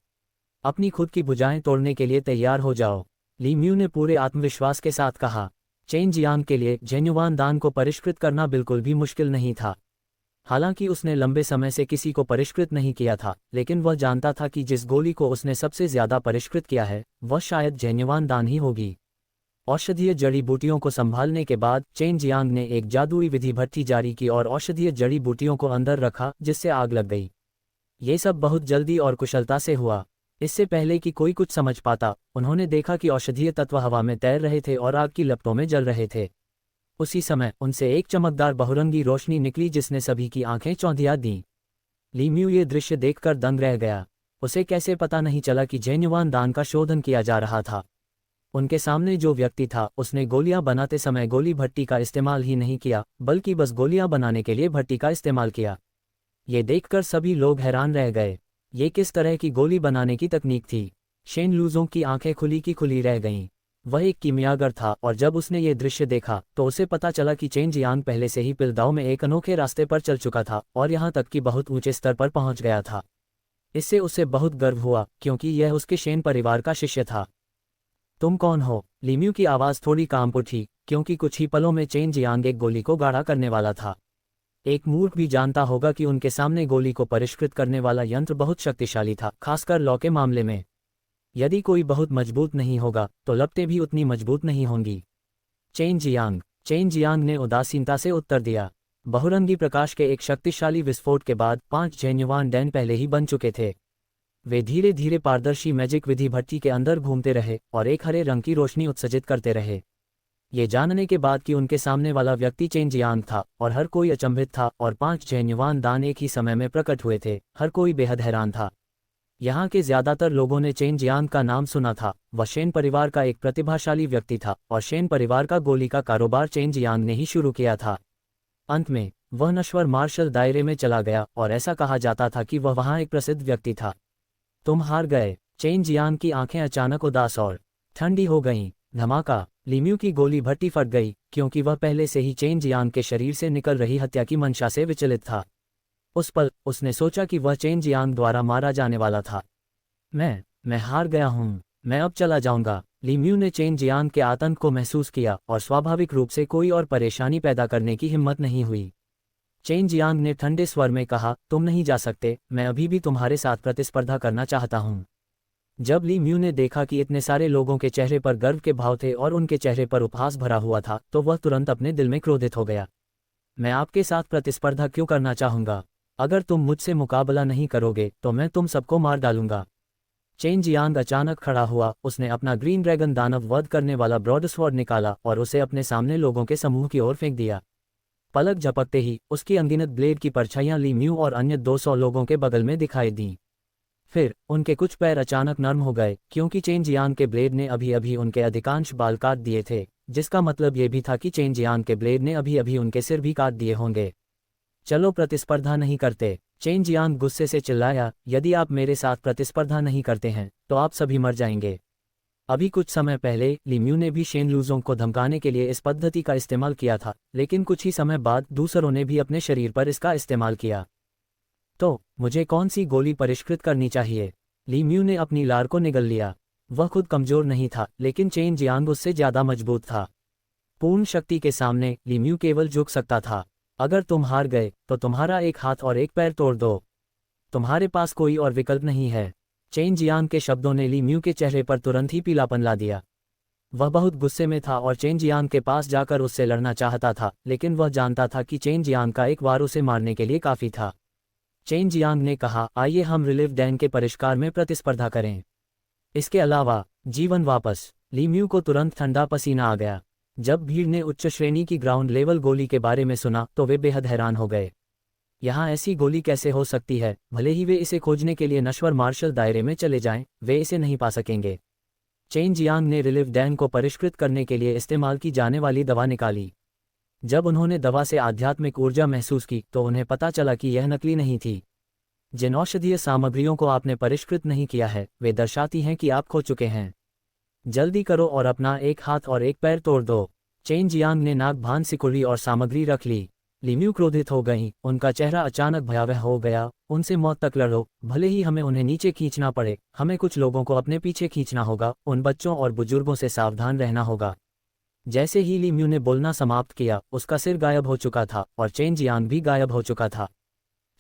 अपनी खुद की भुजाएं तोड़ने के लिए तैयार हो जाओ, ली म्यू ने पूरे आत्मविश्वास के साथ कहा। चेन जियांग के लिए जेन्युआन दान को परिष्कृत करना बिल्कुल भी मुश्किल नहीं था। हालांकि उसने लंबे समय से किसी को परिष्कृत नहीं किया था, लेकिन वह जानता था कि जिस गोली को उसने सबसे ज्यादा परिष्कृत किया है वह शायद जेन्युआन दान ही होगी। औषधीय जड़ी बूटियों को संभालने के बाद चेन जियांग ने एक जादुई विधि भट्टी जारी की और औषधीय जड़ी बूटियों को अंदर रखा, जिससे आग लग गई। ये सब बहुत जल्दी और कुशलता से हुआ। इससे पहले कि कोई कुछ समझ पाता, उन्होंने देखा कि औषधीय तत्व हवा में तैर रहे थे और आग की लपटों में जल रहे थे। उसी समय उनसे एक चमकदार बहुरंगी रोशनी निकली जिसने सभी की आंखें चौंधिया दीं। ली म्यू ये दृश्य देखकर दंग रह गया। उसे कैसे पता नहीं चला कि जेन्युआन दान का शोधन किया जा रहा था। उनके सामने जो व्यक्ति था उसने गोलियां बनाते समय गोली भट्टी का इस्तेमाल ही नहीं किया, बल्कि बस गोलियां बनाने के लिए भट्टी का इस्तेमाल किया। ये देखकर सभी लोग हैरान रह गए। ये किस तरह की गोली बनाने की तकनीक थी? शेन लूजों की आंखें खुली की खुली रह गईं। वह एक कीमियागर था और जब उसने ये दृश्य देखा तो उसे पता चला कि चेन जियांग पहले से ही पिलदाओ में एक अनोखे रास्ते पर चल चुका था और यहाँ तक कि बहुत ऊंचे स्तर पर पहुंच गया था। इससे उसे बहुत गर्व हुआ, क्योंकि यह उसके शेन परिवार का शिष्य था। तुम कौन हो? ली म्यू की आवाज़ थोड़ी कांप उठी, क्योंकि कुछ ही पलों में चेन जियांग एक गोली को गाढ़ा करने वाला था। एक मूर्ख भी जानता होगा कि उनके सामने गोली को परिष्कृत करने वाला यंत्र बहुत शक्तिशाली था, खासकर लौ के मामले में। यदि कोई बहुत मजबूत नहीं होगा तो लपटें भी उतनी मजबूत नहीं होंगी। चेन जियांग ने उदासीनता से उत्तर दिया। बहुरंगी प्रकाश के एक शक्तिशाली विस्फोट के बाद 5 जेन्युआन डैन पहले ही बन चुके थे। वे धीरे धीरे पारदर्शी मैजिक विधि भट्टी के अंदर घूमते रहे और एक हरे रंग की रोशनी उत्सर्जित करते रहे। ये जानने के बाद कि उनके सामने वाला व्यक्ति चेन जियांग था और हर कोई अचंभित था और 5 जेन्युआन दान एक ही समय में प्रकट हुए थे, हर कोई बेहद हैरान था। यहाँ के ज्यादातर लोगों ने चेन जियांग का नाम सुना था। वह शेन परिवार का एक प्रतिभाशाली व्यक्ति था और शेन परिवार का गोली का कारोबार चेन जियांग ने ही शुरू किया था। अंत में वह नश्वर मार्शल दायरे में चला गया और ऐसा कहा जाता था कि वह वहाँ एक प्रसिद्ध व्यक्ति था। तुम हार गए। चेन जियांग की आंखें अचानक उदास और ठंडी हो गईं। धमाका! ली म्यू की गोली भट्टी फट गई, क्योंकि वह पहले से ही चेन जियांग के शरीर से निकल रही हत्या की मंशा से विचलित था। उस पल उसने सोचा कि वह चेन जियांग द्वारा मारा जाने वाला था। मैं हार गया हूँ, मैं अब चला जाऊंगा। ली म्यू ने चेन जियांग के आतंक को महसूस किया और स्वाभाविक रूप से कोई और परेशानी पैदा करने की हिम्मत नहीं हुई। चेन जियांग ने ठंडे स्वर में कहा, तुम नहीं जा सकते, मैं अभी भी तुम्हारे साथ प्रतिस्पर्धा करना चाहता हूँ। जब ली म्यू ने देखा कि इतने सारे लोगों के चेहरे पर गर्व के भाव थे और उनके चेहरे पर उपहास भरा हुआ था, तो वह तुरंत अपने दिल में क्रोधित हो गया। मैं आपके साथ प्रतिस्पर्धा क्यों करना चाहूंगा? अगर तुम मुझसे मुकाबला नहीं करोगे तो मैं तुम सबको मार डालूंगा। चेन जियांग अचानक खड़ा हुआ, उसने अपना ग्रीन ड्रैगन दानव वध करने वाला ब्रॉडस्वॉर्ड निकाला और उसे अपने सामने लोगों के समूह की ओर फेंक दिया। पलक झपकते ही उसकी अनगिनत ब्लेड की परछाइयां ली म्यू और अन्य 200 लोगों के बगल में दिखाई दीं। फिर उनके कुछ पैर अचानक नर्म हो गए, क्योंकि चेन जियांग के ब्लेड ने अभी अभी उनके अधिकांश बाल काट दिए थे, जिसका मतलब ये भी था कि चेन जियांग के ब्लेड ने अभी अभी उनके सिर भी काट दिए होंगे। चलो प्रतिस्पर्धा नहीं करते, चेन जियांग गुस्से से चिल्लाया। यदि आप मेरे साथ प्रतिस्पर्धा नहीं करते हैं तो आप सभी मर जाएंगे। अभी कुछ समय पहले ली म्यू ने भी शेन लूजोंग को धमकाने के लिए इस पद्धति का इस्तेमाल किया था, लेकिन कुछ ही समय बाद दूसरों ने भी अपने शरीर पर इसका इस्तेमाल किया। तो मुझे कौन सी गोली परिष्कृत करनी चाहिए? ली म्यू ने अपनी लार को निगल लिया। वह खुद कमजोर नहीं था, लेकिन चेन जियांग उससे ज्यादा मजबूत था। पूर्ण शक्ति के सामने ली म्यू केवल झुक सकता था। अगर तुम हार गए तो तुम्हारा एक हाथ और एक पैर तोड़ दो। तुम्हारे पास कोई और विकल्प नहीं है। चेन जियांग के शब्दों ने ली म्यू के चेहरे पर तुरंत ही पीलापन ला दिया। वह बहुत गुस्से में था और चेन जियांग के पास जाकर उससे लड़ना चाहता था, लेकिन वह जानता था कि चेन जियांग का एक वार उसे मारने के लिए काफ़ी था। चेन जियांग ने कहा, आइए हम रिलिव डैन के परिष्कार में प्रतिस्पर्धा करें। इसके अलावा जीवन वापस। ली म्यू को तुरंत ठंडा पसीना आ गया। जब भीड़ ने उच्च श्रेणी की ग्राउंड लेवल गोली के बारे में सुना तो वे बेहद हैरान हो गए। यहाँ ऐसी गोली कैसे हो सकती है? भले ही वे इसे खोजने के लिए नश्वर मार्शल दायरे में चले जाएं, वे इसे नहीं पा सकेंगे। चेन जियांग ने रिलिव डैन को परिष्कृत करने के लिए इस्तेमाल की जाने वाली दवा निकाली। जब उन्होंने दवा से आध्यात्मिक ऊर्जा महसूस की तो उन्हें पता चला कि यह नकली नहीं थी। जिन औषधीय सामग्रियों को आपने परिष्कृत नहीं किया है वे दर्शाती हैं कि आप खो चुके हैं। जल्दी करो और अपना एक हाथ और एक पैर तोड़ दो। चेन जियांग ने नाक भान सिकुड़ी और सामग्री रख ली। ली म्यू क्रोधित हो गईं, उनका चेहरा अचानक भयावह हो गया। उनसे मौत तक लड़ो, भले ही हमें उन्हें नीचे खींचना पड़े। हमें कुछ लोगों को अपने पीछे खींचना होगा, उन बच्चों और बुजुर्गों से सावधान रहना होगा। जैसे ही ली म्यू ने बोलना समाप्त किया, उसका सिर गायब हो चुका था और चेन जियांग भी गायब हो चुका था।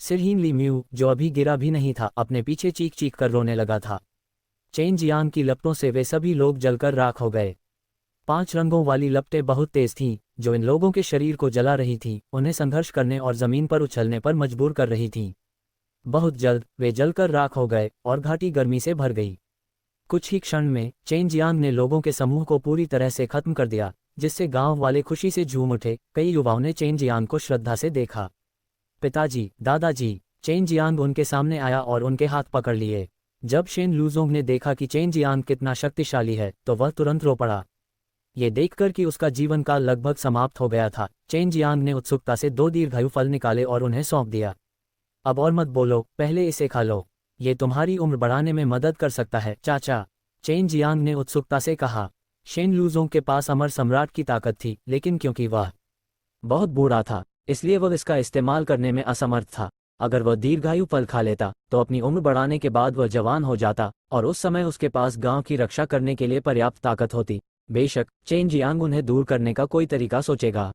सिरहीन ली म्यू, जो अभी गिरा भी नहीं था, अपने पीछे चीख चीख कर रोने लगा था। चेन जियांग की लपटों से वे सभी लोग जलकर राख हो गए। 5 रंगों वाली लपटें बहुत तेज थीं, जो इन लोगों के शरीर को जला रही थीं, उन्हें संघर्ष करने और जमीन पर उछलने पर मजबूर कर रही थीं। बहुत जल्द वे जलकर राख हो गए और घाटी गर्मी से भर गई। कुछ ही क्षण में चेन जियांग ने लोगों के समूह को पूरी तरह से खत्म कर दिया, जिससे गांव वाले खुशी से झूम उठे। कई युवाओं ने चेन जियांग को श्रद्धा से देखा। पिताजी, दादाजी। चेन जियांग उनके सामने आया और उनके हाथ पकड़ लिए। जब शेन लूजोंग ने देखा कि चेन जियांग कितना शक्तिशाली है तो वह तुरंत रो पड़ा। ये देखकर कि उसका जीवन काल लगभग समाप्त हो गया था, चेन जियांग ने उत्सुकता से 2 दीर्घायु फल निकाले और उन्हें सौंप दिया। अब और मत बोलो, पहले इसे खा लो। ये तुम्हारी उम्र बढ़ाने में मदद कर सकता है, चाचा। चेन जियांग ने उत्सुकता से कहा। शेन लूजोंग के पास अमर सम्राट की ताकत थी, लेकिन क्योंकि वह बहुत बूढ़ा था, इसलिए वह इसका इस्तेमाल करने में असमर्थ था। अगर वह दीर्घायु फल खा लेता तो अपनी उम्र बढ़ाने के बाद वह जवान हो जाता और उस समय उसके पास गांव की रक्षा करने के लिए पर्याप्त ताकत होती। बेशक चेन जियांग उन्हें दूर करने का कोई तरीका सोचेगा।